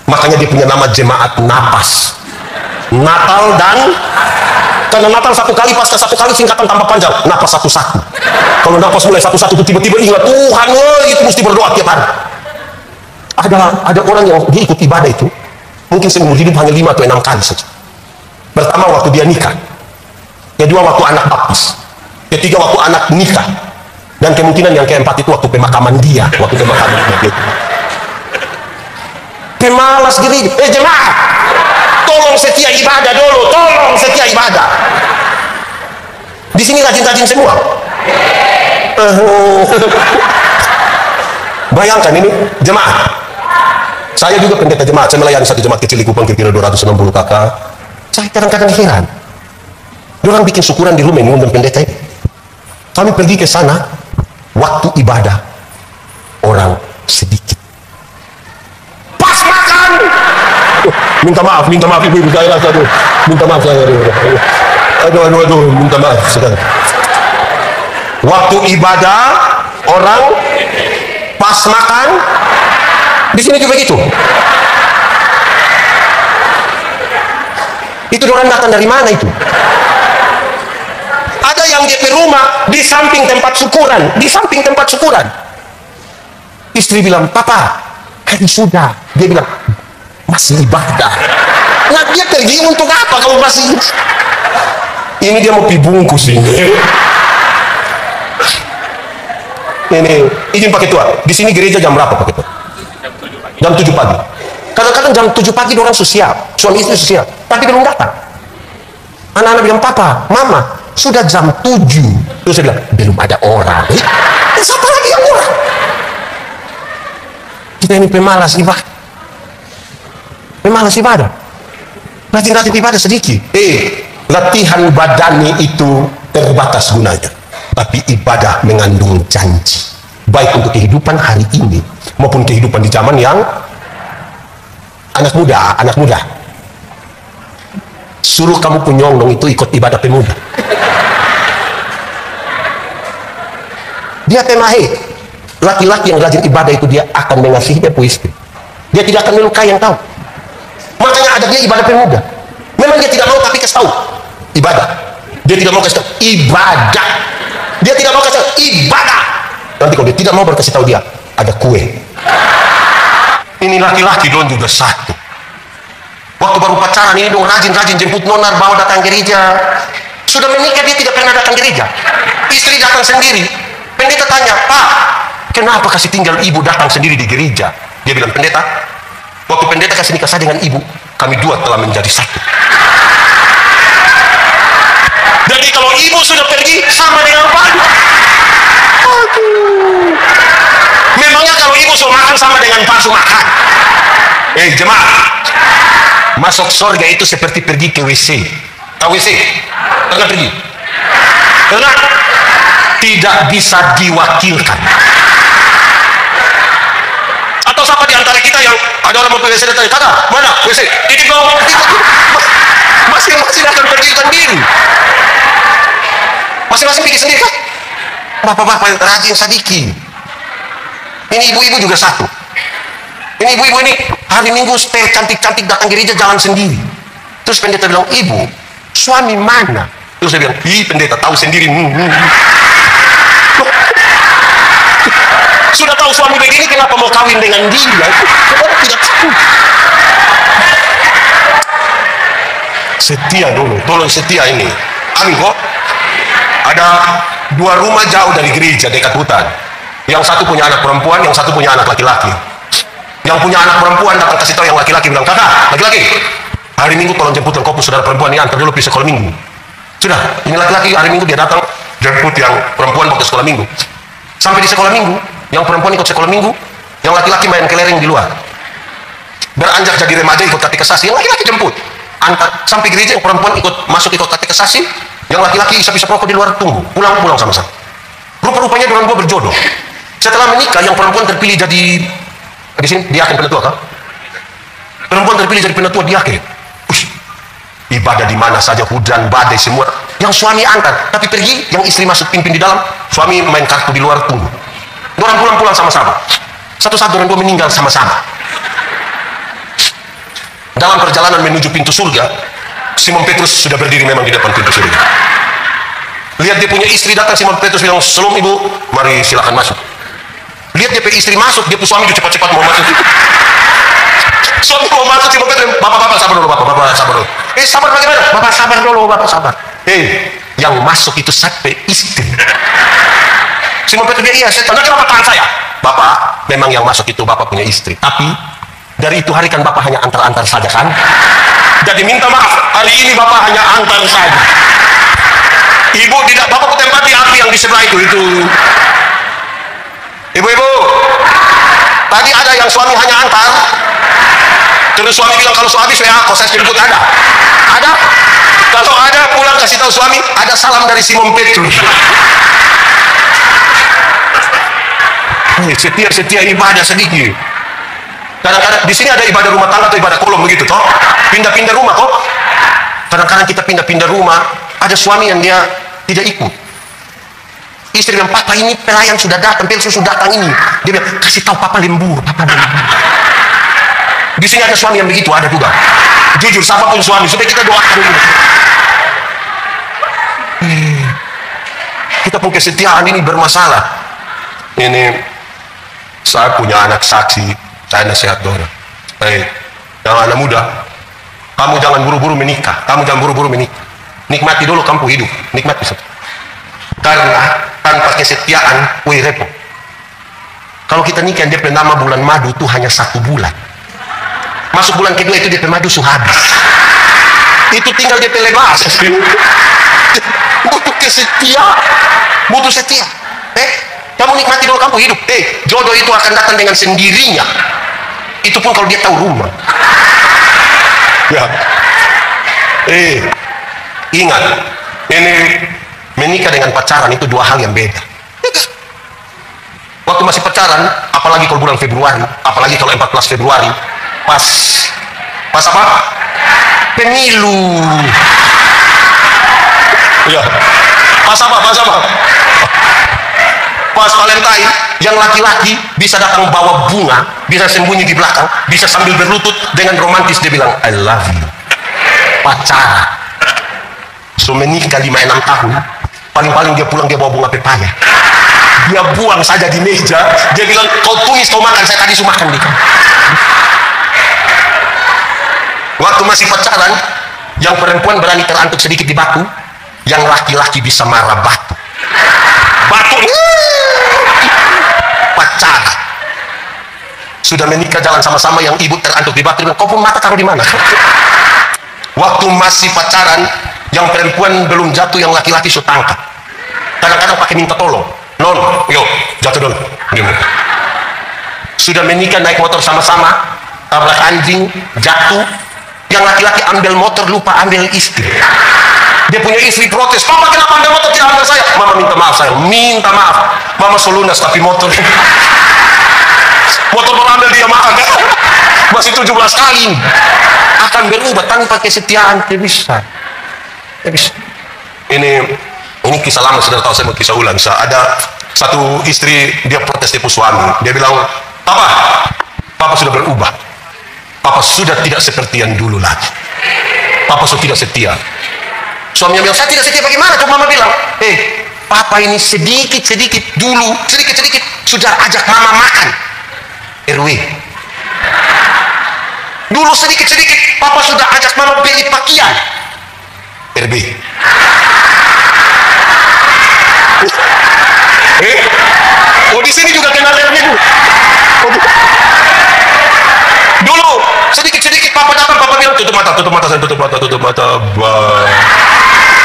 Speaker 1: Makanya dia punya nama jemaat napas. Natal dan karena Natal 1 kali, Paskah 1 kali, singkatan tambah panjang. Napas 1-1. Kalau napas mulai 1-1 itu tiba-tiba ingat Tuhan, itu mesti berdoa tiap hari. Ada orang yang dia ikut ibadah itu mungkin seumur hidup hanya 5 atau 6 kali saja. Pertama waktu dia nikah, kedua waktu anak baptis, ketiga waktu anak nikah, dan kemungkinan yang keempat itu waktu pemakaman dia. Pemalas gereja. Jemaat, tolong setia ibadah dulu, tolong setia ibadah. Di sini rajin-rajin semua. Bayangkan ini jemaat. Saya juga pendeta jemaat, saya melayani satu jemaat kecil di Kupang kira-kira 260 kakak. Saya kadang-kadang heran. Orang bikin syukuran di rumah ini undang pendeta ini. Kami pergi ke sana, waktu ibadah orang sedikit. Pas makan. Minta maaf ibu-ibu saya rasa aduh. Minta maaf saya aduh, minta maaf saudara. Waktu ibadah orang pas makan. Di sini juga gitu. Itu orang datang dari mana itu? Ada yang di rumah di samping tempat syukuran, Istri bilang, "Papa, kan sudah." Dia bilang, "Masih ibadah." Nah, dia pergi untuk apa kalau masih? Ini dia mau dibungkus ini. Ini izin pakai tua. Di sini gereja jam berapa pakai tua? Jam 7 pagi. Kadang-kadang jam 7 pagi orang sudah siap, suami istri sudah siap, tapi belum datang. Anak-anak bilang, papa, mama, sudah jam 7. Terus saya bilang, belum ada orang. Siapa lagi yang orang? Kita ini pemalas ibadah. Pemalas ibadah. Rajin-rajin ibadah sedikit. Latihan badani itu terbatas gunanya. Tapi ibadah mengandung janji. Baik untuk kehidupan hari ini maupun kehidupan di zaman yang anak muda. Suruh kamu penyongdong itu ikut ibadah pemuda. Dia temahe. Laki-laki yang rajin ibadah itu dia akan mengasihinya istri. Dia tidak akan melukai yang tahu. Makanya ada dia ibadah pemuda. Memang dia tidak mau tapi kasih tahu ibadah. Dia tidak mau kasih tahu ibadah. Dia tidak mau kasih tahu ibadah. Nanti kalau dia tidak mau berkasih tahu dia ada kue. Ini laki-laki dong juga satu. Waktu baru pacaran ini dong rajin-rajin jemput nona, bawa datang gereja. Sudah menikah dia tidak pernah datang gereja. Istri datang sendiri. Pendeta tanya, Pak, kenapa kasih tinggal ibu datang sendiri di gereja? Dia bilang, pendeta, waktu pendeta kasih nikah saya dengan ibu, kami dua telah menjadi satu. Jadi kalau ibu sudah pergi sama dengan Pak. Memangnya kalau ibu suruh makan sama dengan Pak suruh makan? Jemaah, masuk surga itu seperti pergi ke WC. Tahu WC? Pernah pergi? Pernah? Tidak bisa diwakilkan. Atau siapa di antara kita yang ada orang mau ke WC dan tanya, kakak, mana WC? Titip dong. Masing-masing akan pergi sendiri. Masing-masing pergi sendiri kan? Bapak-bapak rajin sedikit. Ini ibu-ibu juga satu. Ini ibu-ibu ini hari Minggu stay cantik-cantik datang gereja jalan sendiri. Terus pendeta bilang, ibu, suami mana? Terus dia bilang, pendeta tahu sendiri. Sudah tahu suami begini, kenapa mau kawin dengan dia? Tidak tahu. Setia dulu, tolong setia ini. Amin kok. Ada 2 rumah jauh dari gereja dekat hutan. Yang satu punya anak perempuan, yang satu punya anak laki-laki. Yang punya anak perempuan datang kasih tahu yang laki-laki, bilang, kakak, laki-laki, hari Minggu tolong jemput yang kopus saudara perempuan ini, antar dulu pergi sekolah Minggu. Sudah, ini laki-laki hari Minggu dia datang jemput yang perempuan mau ke sekolah Minggu. Sampai di sekolah Minggu, yang perempuan ikut sekolah Minggu, yang laki-laki main kelereng di luar. Beranjak jadi remaja ikut katekisasi, yang laki-laki jemput. Antar sampai gereja, yang perempuan masuk ikut katekisasi, yang laki-laki isap-isap rokok di luar tunggu, pulang sama-sama. Rupa-rupanya orang dua berjodoh. Setelah menikah, yang perempuan terpilih jadi di sini diaken penatua kan? Perempuan terpilih jadi penatua diaken. Ibadah di mana saja, hujan, badai, semua. Yang suami antar, tapi pergi, yang istri masuk pimpin di dalam, suami main kartu di luar tunggu. Orang pulang sama-sama. Satu-satu orang dua meninggal sama-sama. Dalam perjalanan menuju pintu surga, Simon Petrus sudah berdiri memang di depan pintu surga. Lihat dia punya istri datang, Simon Petrus bilang, "Shalom ibu, mari silakan masuk." Lihat dia punya istri masuk, dia suami juga cepat-cepat mau masuk. Suami mau masuk, Simon Petrus, bapak sabar dulu, bapak sabar dulu. Sabar bagaimana? Bapak sabar dulu, bapak sabar. Yang masuk itu sampai istri. Simon Petrus bilang, iya, saya tahu, kenapa tahan saya? Bapak, memang yang masuk itu bapak punya istri, tapi dari itu hari kan bapak hanya antar-antar saja kan? Jadi minta maaf, hari ini bapak hanya antar saja. Ibu tidak, bapak tempati api yang di sebelah itu. Ibu-ibu, tadi ada yang suami hanya antar. Terus suami bilang, kalau suami kok saya jemput ada? Ada? Kalau ada, pulang kasih tahu suami, ada salam dari Simon Petrus. Setia ibadah sedikit. Kadang-kadang di sini ada ibadah rumah tangga atau ibadah kolom begitu toh, pindah-pindah rumah kok. Kadang-kadang kita pindah-pindah rumah, ada suami yang dia tidak ikut. Istri bilang, papa ini pelayan sudah datang, sudah datang ini. Dia bilang, kasih tahu papa lembur, papa lembur. Di sini ada suami yang begitu, ada juga. Jujur, siapapun suami, supaya kita doakan dulu. Kita pun kesetiaan ini bermasalah. Ini saya punya anak saksi, saya nasihat orang. Yang anak muda, kamu jangan buru-buru menikah. Nikmati dulu kamu hidup, nikmati. Karena tanpa kesetiaan, repot. Kalau kita nikah DP nama bulan madu itu hanya 1 bulan. Masuk bulan kedua itu DP madu sudah habis. Itu tinggal DP lebas. Butuh kesetia, butuh setia. Kamu nikmati dulu kamu hidup. Jodoh itu akan datang dengan sendirinya. Itu pun kalau dia tahu rumah. Ya. Ingat, ini menikah dengan pacaran itu 2 hal yang beda. Waktu masih pacaran, apalagi kalau bulan Februari, apalagi kalau 14 Februari, pas apa? Pemilu. Ya. Pas apa? Pas Valentine, yang laki-laki bisa datang bawa bunga, bisa sembunyi di belakang, bisa sambil berlutut dengan romantis dia bilang I love you. Pacaran. So menikah 5-6 tahun, paling-paling dia pulang dia bawa bunga pepaya. Dia buang saja di meja, dia bilang kau tumis kau makan, saya tadi sudah makan. Waktu masih pacaran, yang perempuan berani terantuk sedikit di batu, yang laki-laki bisa marah batu. Pacaran. Sudah menikah jalan sama-sama, yang ibu terantuk di batu, kau pun mata taruh di mana? Waktu masih pacaran, yang perempuan belum jatuh, yang laki-laki sudah tangkap. Kadang-kadang pakai minta tolong. Non, yuk, jatuh dulu. Sudah menikah naik motor sama-sama, tabrak anjing, jatuh. Yang laki-laki ambil motor, lupa ambil istri. Dia punya istri protes, papa kenapa ambil motor tidak ambil saya? Mama minta maaf sayang, minta maaf. Mama solunas tapi motor baru ambil dia makan kan? Masih 17 kali. Akan berubah tanpa kesetiaan, tidak bisa. Ini kisah lama, sudah tahu, saya mau kisah ulang. Ada satu istri, dia protes tipu suami. Dia bilang, Papa sudah berubah. Papa sudah tidak seperti yang dulu lagi. Papa sudah tidak setia. Suaminya bilang, saya tidak setia bagaimana? Coba mama bilang, Papa ini sedikit-sedikit dulu, sedikit-sedikit sudah ajak mama makan. RW. Dulu sedikit-sedikit Papa sudah ajak mama beli pakaian. RB. Di sini juga kenal RB dulu. Sedikit-sedikit Papa datang, Papa bilang tutup mata.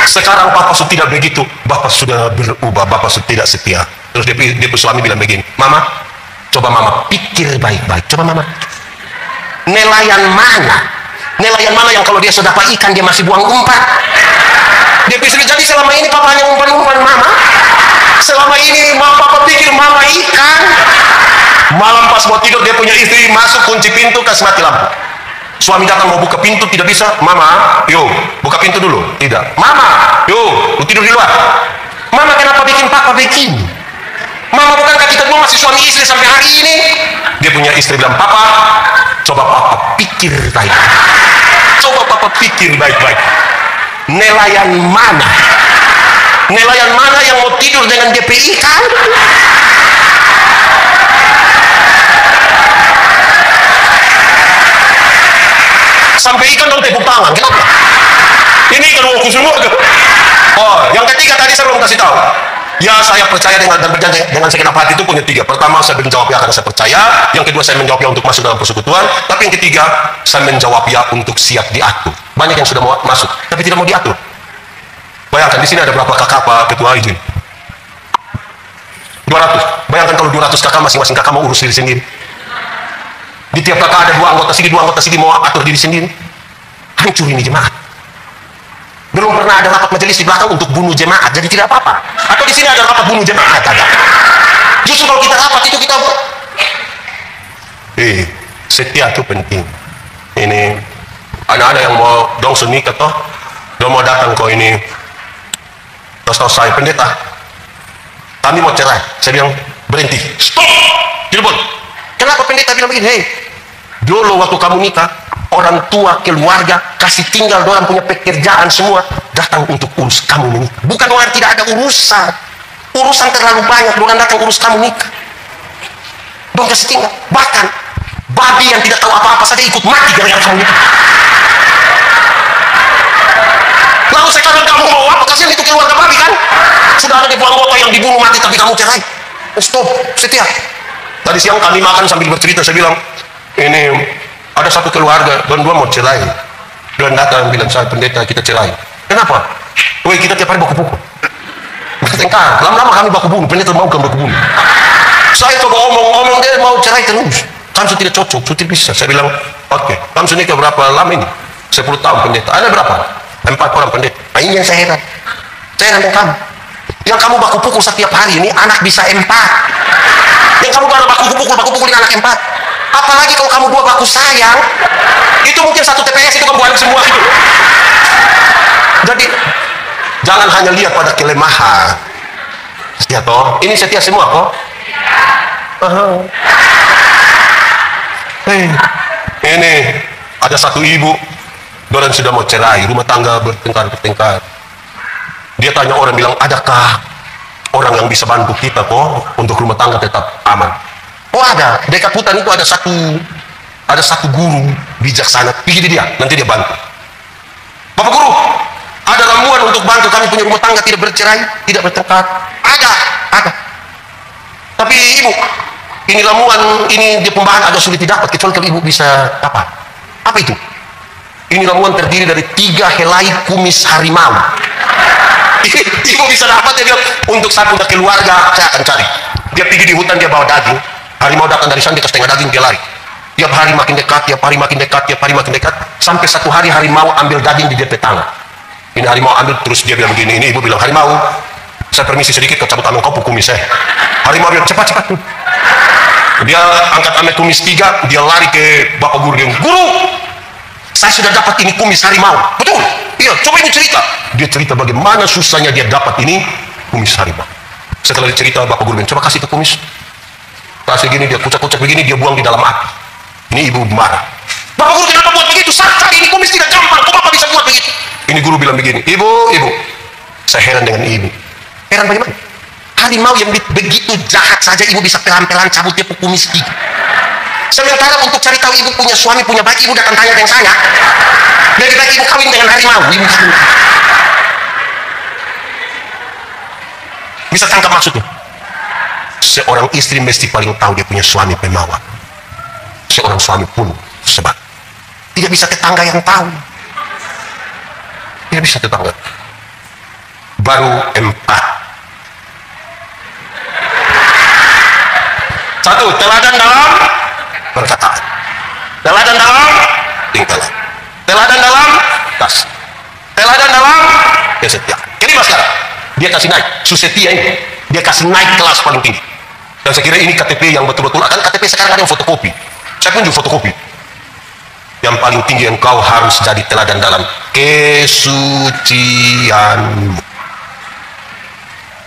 Speaker 1: Sekarang Papa sudah tidak begitu. Bapak sudah berubah, Bapak sudah tidak setia. Terus dia suami bilang begini, Mama, coba Mama pikir baik-baik. Coba Mama, nelayan mana yang kalau dia sudah dapat ikan dia masih buang umpan? Dia bisa jadi selama ini Papa hanya umpan-umpan Mama. Selama ini Papa pikir Mama ikan. Malam pas mau tidur dia punya istri masuk, kunci pintu, kasih mati lampu. Suami datang mau buka pintu, tidak bisa. Mama, yuk buka pintu dulu. Tidak. Mama, yuk lu tidur di luar. Mama kenapa bikin Papa begini? Mama bukankah kita dulu masih suami istri sampai hari ini? Dia punya istri bilang, Papa, coba Papa pikir baik-baik. Coba Papa pikir baik-baik. Nelayan mana yang mau tidur dengan DP ikan? Sampai ikan dong tepuk tangan, kenapa? Ini ikan woku semua. Yang ketiga tadi saya belum kasih tahu. Ya, saya percaya dan berjanji dengan segenap hati itu punya 3. Pertama, saya menjawab ya karena saya percaya. Yang kedua, saya menjawab ya untuk masuk dalam persekutuan. Tapi yang ketiga, saya menjawab ya untuk siap diatur. Banyak yang sudah mau masuk, tapi tidak mau diatur. Bayangkan di sini ada berapa kakak Pak Ketua izin? 200. Bayangkan kalau 200 kakak, masing-masing kakak mau urus diri sendiri. Di tiap kakak ada 2 anggota sini mau atur diri sendiri. Hancur ini jemaat. Belum pernah ada rapat majelis di belakang untuk bunuh jemaat, jadi tidak apa-apa. Atau di sini ada rapat bunuh jemaat, ada. Justru kalau kita rapat itu kita setia itu penting. Ini ada yang mau dong nikah toh, dia mau datang kok ini. Terus tahu saya pendeta, kami mau cerai. Saya bilang berhenti, stop, tidak boleh. Kenapa pendeta bilang begini? Dulu waktu kamu nikah, orang tua, keluarga, kasih tinggal, orang punya pekerjaan semua, datang untuk urus kamu menikah. Bukan orang tidak ada urusan. Urusan terlalu banyak, orang datang urus kamu nikah. Dong kasih tinggal. Bahkan, babi yang tidak tahu apa-apa saja ikut mati gara-gara kamu nikah. Lalu sekarang kamu mau apa? Kasihan itu keluarga babi kan? Sudah ada di buang botol yang dibunuh mati, tapi kamu cerai. Stop, setia. Tadi siang kami makan sambil bercerita, saya bilang, ini ada satu keluarga, dua mau cerai. Dia datang bilang, saya pendeta, kita cerai. Kenapa? Woi, kita tiap hari baku pukul. Bertengkar, lama-lama kami baku bunuh, pendeta mau kan baku bunuh. Saya coba omong dia mau cerai terus. Kamu tidak cocok, sudah bisa. Saya bilang, oke, kamu nikah berapa lama ini? 10 tahun pendeta. Ada berapa? 4 orang pendeta. Nah, ini yang saya heran. Saya heran dengan kamu. Yang kamu baku pukul setiap hari ini, anak bisa 4. Yang kamu baku pukul dengan anak 4. Apalagi kalau kamu 2 baku sayang, itu mungkin 1 TPS itu kamu balik semua itu. Jadi, jangan hanya lihat pada kelemahan. Setia toh, ini setia semua kok. Ini ada satu ibu, orang sudah mau cerai, rumah tangga bertengkar. Dia tanya orang, bilang, adakah orang yang bisa bantu kita kok untuk rumah tangga tetap aman? Oh ada, dekat hutan itu ada satu guru bijaksana, pergi dia, nanti dia bantu. Bapak guru, ada ramuan untuk bantu kami punya rumah tangga tidak bercerai, tidak bertengkar? Ada. Tapi ibu, ini ramuan, ini dia pembahan agak sulit didapat, kecuali kalau ibu bisa dapat. Apa itu? Ini ramuan terdiri dari 3 helai kumis harimau. Ibu bisa dapat, dia bilang, untuk satu keluarga saya akan cari. Dia pergi di hutan, dia bawa daging, harimau datang dari sana, dia setengah daging, dia lari. Tiap hari makin dekat, sampai satu hari harimau ambil daging di dia tangan. Ini harimau ambil, terus dia bilang begini, ini ibu bilang, harimau, saya permisi sedikit, kau cabut tangan kau kumis saya. Harimau bilang, cepat. Dia angkat kumis 3, dia lari ke bapak guru, dia, guru, saya sudah dapat ini kumis harimau. Betul? Iya, coba ibu cerita. Dia cerita bagaimana susahnya dia dapat ini kumis harimau. Setelah dia cerita, bapak guru bilang, coba kasih ke kumis. Kasih gini, dia kucak-kucak begini, dia buang di dalam api. Ini ibu marah. Bapak guru kenapa buat begitu? Saya ini kumis tidak gampang, kok bapak bisa buat begitu? Ini guru bilang begini, ibu, saya heran dengan ibu. Heran bagaimana? Harimau yang begitu jahat saja ibu bisa pelan-pelan cabut dia kumis 3. Sementara untuk cari tahu ibu punya suami, punya bayi, ibu datang tanya dengan saya. Lebih baik ibu kawin dengan harimau. Ibu bisa tangkap maksudnya? Seorang istri mesti paling tahu dia punya suami pemawan. Seorang suami pun sebab tidak bisa tetangga yang tahu. Tidak bisa tetangga. Baru 4. 1, teladan dalam perkataan, teladan dalam tingkah, teladan dalam kasih, teladan dalam kesetiaan. Kelima sekarang, dia kasih naik, Susetia ini, dia kasih naik kelas paling tinggi. Dan saya kira ini KTP yang betul-betul, akan KTP sekarang ada yang fotokopi. Saya pun juga fotokopi. Yang paling tinggi engkau harus jadi teladan dalam kesucianmu.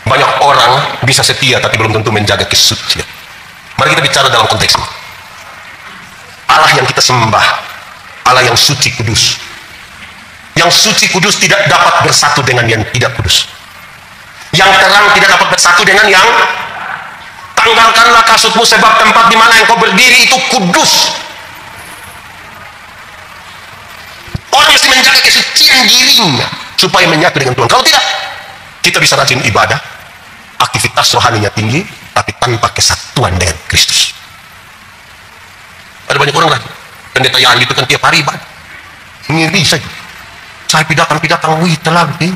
Speaker 1: Banyak orang bisa setia tapi belum tentu menjaga kesucian. Mari kita bicara dalam konteks ini. Allah yang kita sembah, Allah yang suci kudus. Yang suci kudus tidak dapat bersatu dengan yang tidak kudus. Yang terang tidak dapat bersatu dengan yang tanggalkanlah kasutmu, sebab tempat di mana engkau berdiri itu kudus. Orang mesti menjaga kesucian dirinya supaya menyatu dengan Tuhan. Kalau tidak, kita bisa rajin ibadah, aktivitas rohaninya tinggi, tapi tanpa kesatuan dengan Kristus. Ada banyak orang lagi, pendeta Yandi itu kan tiap hari ibadah, ngiri saja. Saya pidatang, wih telah ini.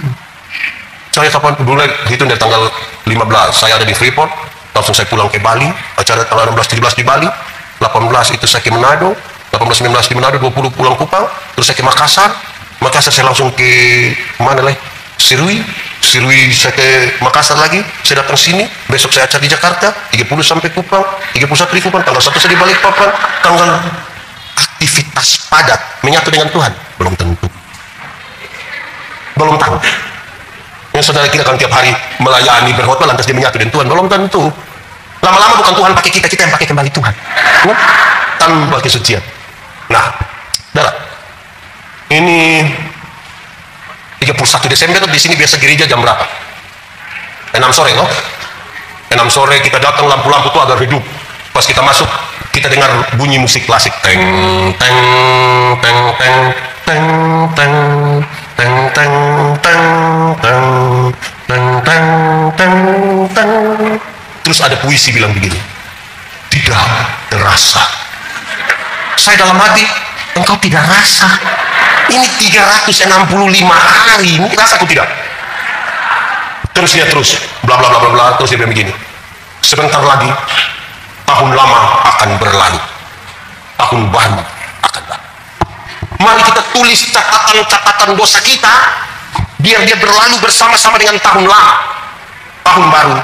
Speaker 1: Saya kapan dulu itu dari tanggal 15, saya ada di Freeport, langsung saya pulang ke Bali, acara tanggal 16-17 di Bali, 18 itu saya ke Manado, 18-19 di Manado, 20 pulang Kupang, terus saya ke Makassar saya langsung ke mana lagi? Sirui saya ke Makassar lagi, saya datang sini, besok saya acara di Jakarta, 30 sampai Kupang, 31 di Kupang, tanggal 1 saya di Balikpapan, tanggal aktivitas padat, menyatu dengan Tuhan, belum tentu. Belum tahu. Yang saudara kira kan tiap hari melayani berkhotbah lantas dia menyatu dengan Tuhan, belum tentu. Lama-lama bukan Tuhan pakai kita yang pakai kembali Tuhan. Tanpa kesucian. Nah, saudara, ini 31 Desember di sini biasa gereja jam berapa? 6 sore, loh. 6 sore kita datang, lampu-lampu tuh agak redup. Pas kita masuk, kita dengar bunyi musik klasik. Teng teng teng teng teng teng teng teng teng teng teng teng teng teng. Terus ada puisi bilang begini. Di tidak terasa. Saya dalam hati, engkau tidak rasa. Ini 365 hari, ini rasa aku tidak. Terus dia terus, bla bla bla bla bla, terus dia bilang begini. Sebentar lagi, tahun lama akan berlalu. Tahun baru akan datang. Mari kita tulis catatan-catatan dosa kita, biar dia berlalu bersama-sama dengan tahun lama. Tahun baru,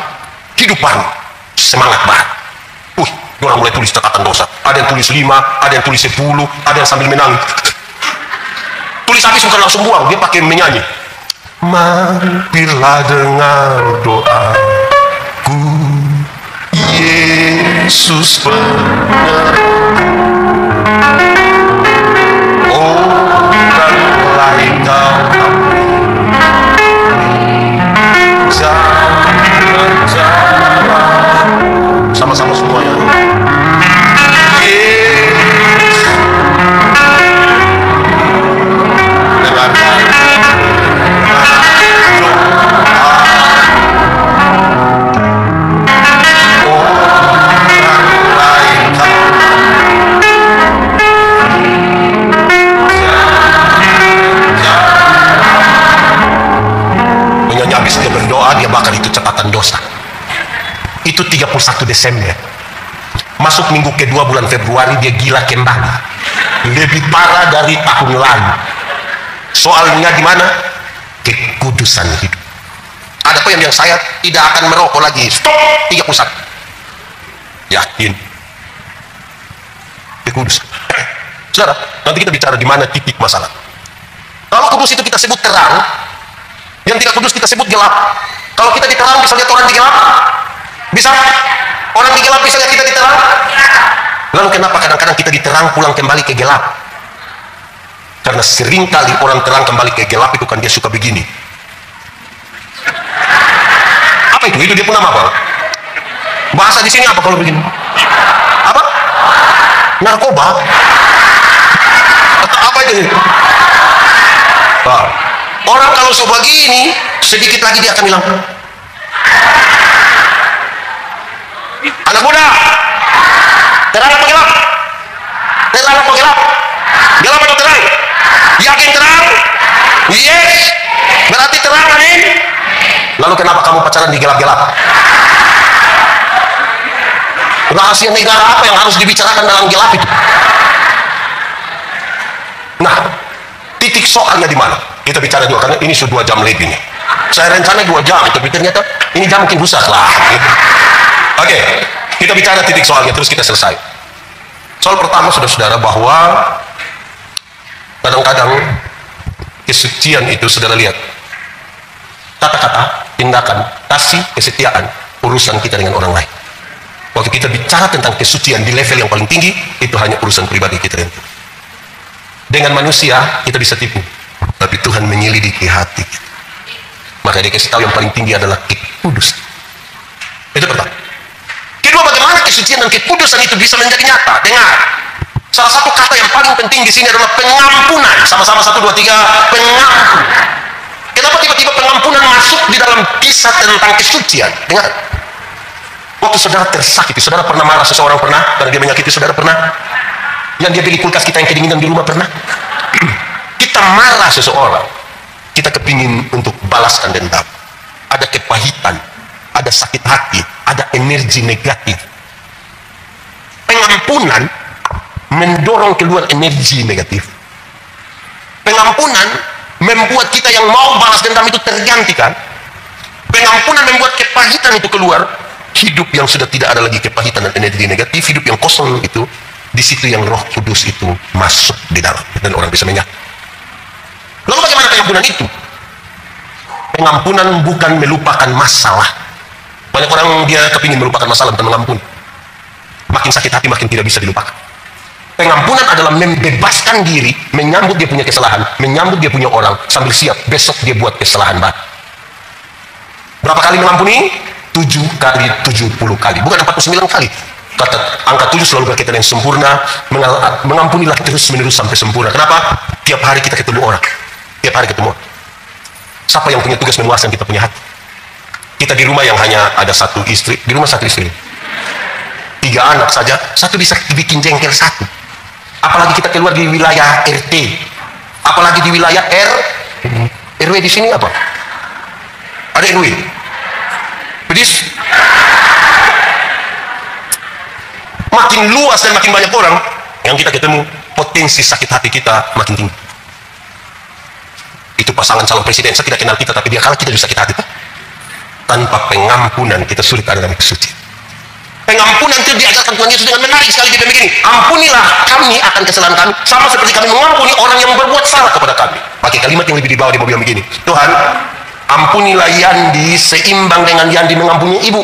Speaker 1: hidup baru, semangat baru. Orang mulai tulis catatan dosa. Ada yang tulis 5, ada yang tulis 10, ada yang sambil menangis. Tulis habis bukan langsung buang, dia pakai menyanyi. Mampirlah dengar doaku, Yesus benar. Orang lain kau jangan jawab. Sama-sama semuanya. Dia bakal itu catatan dosa. Itu 31 Desember. Masuk minggu kedua bulan Februari dia gila kembali. Lebih parah dari tahun lalu. Soalnya di mana? Kekudusan hidup. Ada poin yang saya tidak akan merokok lagi. Stop 31. Yakin. Kekudusan. Saudara, nanti kita bicara di mana titik masalah. Kalau kudus itu kita sebut terang, yang tidak kudus kita sebut gelap. Kalau kita diterang, bisa lihat orang di gelap? Bisa? Orang di gelap bisa lihat kita diterang? Lalu kenapa kadang-kadang kita diterang pulang kembali ke gelap? Karena seringkali orang terang kembali ke gelap itu kan dia suka begini. Apa itu? Itu dia pun nama apa? Bahasa di sini apa kalau begini? Apa? Narkoba? Atau apa itu? Orang kalau sudah begini, sedikit lagi dia akan bilang, anak muda, terang apa gelap? Terang apa gelap? Gelap atau terang? Yakin terang? Yes. Berarti terang, amin. Lalu kenapa kamu pacaran di gelap-gelap? Rahasia negara apa yang harus dibicarakan dalam gelap itu? Nah, titik soalnya di mana? Kita bicara juga karena ini sudah 2 jam lebih nih. Saya rencana 2 jam, tapi ternyata ini jam mungkin rusak lah. Oke, kita bicara titik soalnya terus kita selesai. Soal pertama saudara-saudara bahwa kadang-kadang kesucian itu saudara lihat kata-kata, tindakan, kasih, kesetiaan, urusan kita dengan orang lain. Waktu kita bicara tentang kesucian di level yang paling tinggi, itu hanya urusan pribadi kita. Dengan manusia kita bisa tipu, tapi Tuhan menyelidiki hati kita. Maka dia kasih tahu yang paling tinggi adalah kekudus. Itu pertama. Kedua, bagaimana kesucian dan kekudusan itu bisa menjadi nyata? Dengar, salah satu kata yang paling penting di sini adalah pengampunan. Sama-sama 1, 2, 3, pengampun. Kenapa tiba-tiba pengampunan masuk di dalam kisah tentang kesucian? Dengar, waktu saudara tersakiti, saudara pernah marah seseorang? Pernah? Karena dia menyakiti saudara? Pernah? Yang dia beli kulkas kita yang kedinginan di rumah? Pernah? Kita marah seseorang, kita kepingin untuk balaskan dendam. Ada kepahitan, ada sakit hati, ada energi negatif. Pengampunan mendorong keluar energi negatif. Pengampunan membuat kita yang mau balas dendam itu tergantikan. Pengampunan membuat kepahitan itu keluar. Hidup yang sudah tidak ada lagi kepahitan dan energi negatif, hidup yang kosong itu, di situ yang Roh Kudus itu masuk di dalam dan orang bisa menyatu. Lalu bagaimana pengampunan itu? Pengampunan bukan melupakan masalah. Banyak orang dia kepingin melupakan masalah dan mengampuni. Makin sakit hati makin tidak bisa dilupakan. Pengampunan adalah membebaskan diri, menyambut dia punya kesalahan, menyambut dia punya orang, sambil siap besok dia buat kesalahan baru. Berapa kali mengampuni? 7 kali 70 kali, bukan 49 kali. Kata angka 7 selalu berkaitan yang sempurna. Mengampunilah terus menerus sampai sempurna. Kenapa? Tiap hari kita ketemu orang, tiap hari ketemu. Siapa yang punya tugas memuaskan kita punya hati? Kita di rumah yang hanya ada 1 istri, di rumah 1 istri. 3 anak saja, satu bisa dibikin jengkel satu. Apalagi kita keluar di wilayah RT, apalagi di wilayah RW. Di sini apa? Ada RW. Pedis. Makin luas dan makin banyak orang yang kita ketemu, potensi sakit hati kita makin tinggi. Itu pasangan calon presiden, saya tidak kenal kita, tapi dia kalah, kita bisa sakit hati. Tanpa pengampunan kita sulit ada dalam kesucian. Pengampunan itu diajarkan Tuhan Yesus dengan menarik sekali. Dia begini, ampunilah kami akan kesalahan kami, sama seperti kami mengampuni orang yang berbuat salah kepada kami. Pakai kalimat yang lebih di bawah, dia mau bilang begini, Tuhan, ampunilah Yandi seimbang dengan Yandi mengampuni ibu.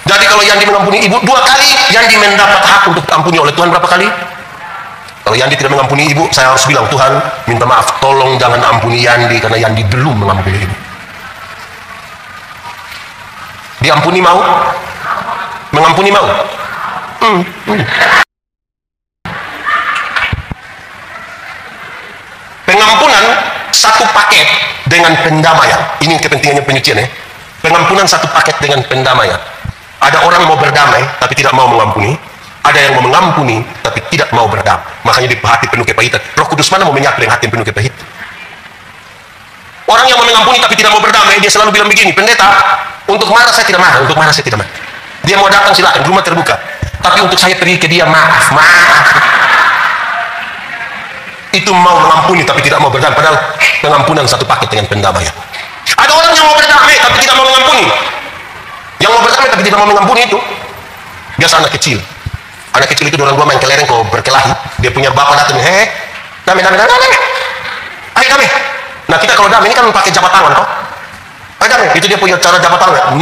Speaker 1: Jadi kalau Yandi mengampuni ibu 2 kali, Yandi mendapat hak untuk diampuni oleh Tuhan berapa kali? Kalau Yandi tidak mengampuni ibu, saya harus bilang, Tuhan, minta maaf, tolong jangan ampuni Yandi karena Yandi belum mengampuni ibu. Diampuni mau? Mengampuni mau? Pengampunan satu paket dengan pendamaian. Ini kepentingannya penyucian ya. Pengampunan satu paket dengan pendamaian. Ada orang mau berdamai tapi tidak mau mengampuni. Ada yang mau mengampuni tapi tidak mau berdamai. Makanya di hati penuh kepahitan. Roh Kudus mana mau menyatu dengan hati yang penuh kepahitan? Orang yang mau mengampuni tapi tidak mau berdamai, dia selalu bilang begini, pendeta, untuk marah saya tidak marah, untuk marah saya tidak marah. Dia mau datang silakan, rumah terbuka. Tapi untuk saya pergi ke dia, maaf. Itu mau mengampuni tapi tidak mau berdamai. Padahal pengampunan satu paket dengan pendamaian. Ada orang yang mau berdamai tapi tidak mau mengampuni. Yang mau berdamai tapi tidak mau mengampuni itu biasa anak kecil. Anak kecil itu orang tua main kelereng kok berkelahi. Dia punya bapak datang, damai. Ayo damai. Nah kita kalau damai ini kan pakai jabat tangan kok. Ayo damai. Itu dia punya cara jabat tangan.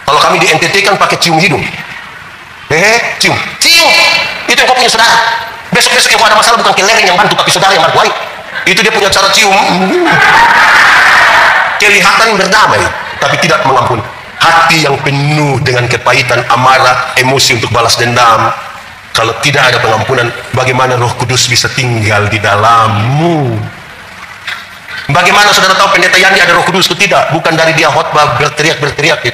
Speaker 1: Kalau kami di NTT kan pakai cium hidung. Cium. Itu yang kau punya saudara. Besok-besok yang kau ada masalah bukan kelereng yang bantu, tapi saudara yang bantu. Itu dia punya cara cium. Kelihatan berdamai, tapi tidak mengampuni. Hati yang penuh dengan kepahitan, amarah, emosi untuk balas dendam. Kalau tidak ada pengampunan, bagaimana Roh Kudus bisa tinggal di dalammu? Bagaimana saudara tahu pendeta Yandi ada Roh Kudus itu? Tidak, bukan dari dia khotbah berteriak-berteriak.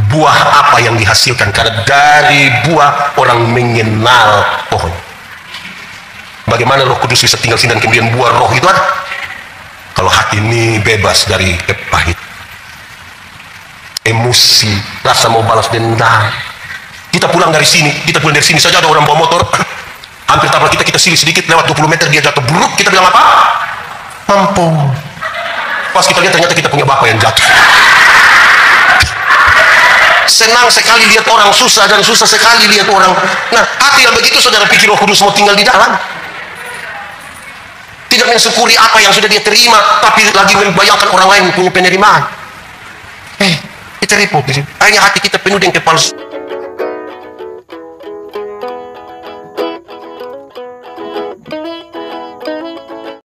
Speaker 1: Buah apa yang dihasilkan? Karena dari buah orang mengenal pohon. Bagaimana Roh Kudus bisa tinggal sini dan kemudian buah roh itu ada? Kalau hati ini bebas dari kepahitan, emosi, rasa mau balas dendam. Kita pulang dari sini saja ada orang bawa motor, hampir tabrak kita silih sedikit, lewat 20 meter dia jatuh, bruk, kita bilang apa? Mampu. Pas kita lihat ternyata kita punya bapak yang jatuh. Senang sekali lihat orang susah dan susah sekali lihat orang. Nah, hati yang begitu saudara pikir Roh Kudus mau tinggal di dalam? Tidak mensyukuri apa yang sudah dia terima, tapi lagi membayangkan orang lain punya penerimaan. Kita repot di sini. Akhirnya hati kita penuh dengan kepalsuan.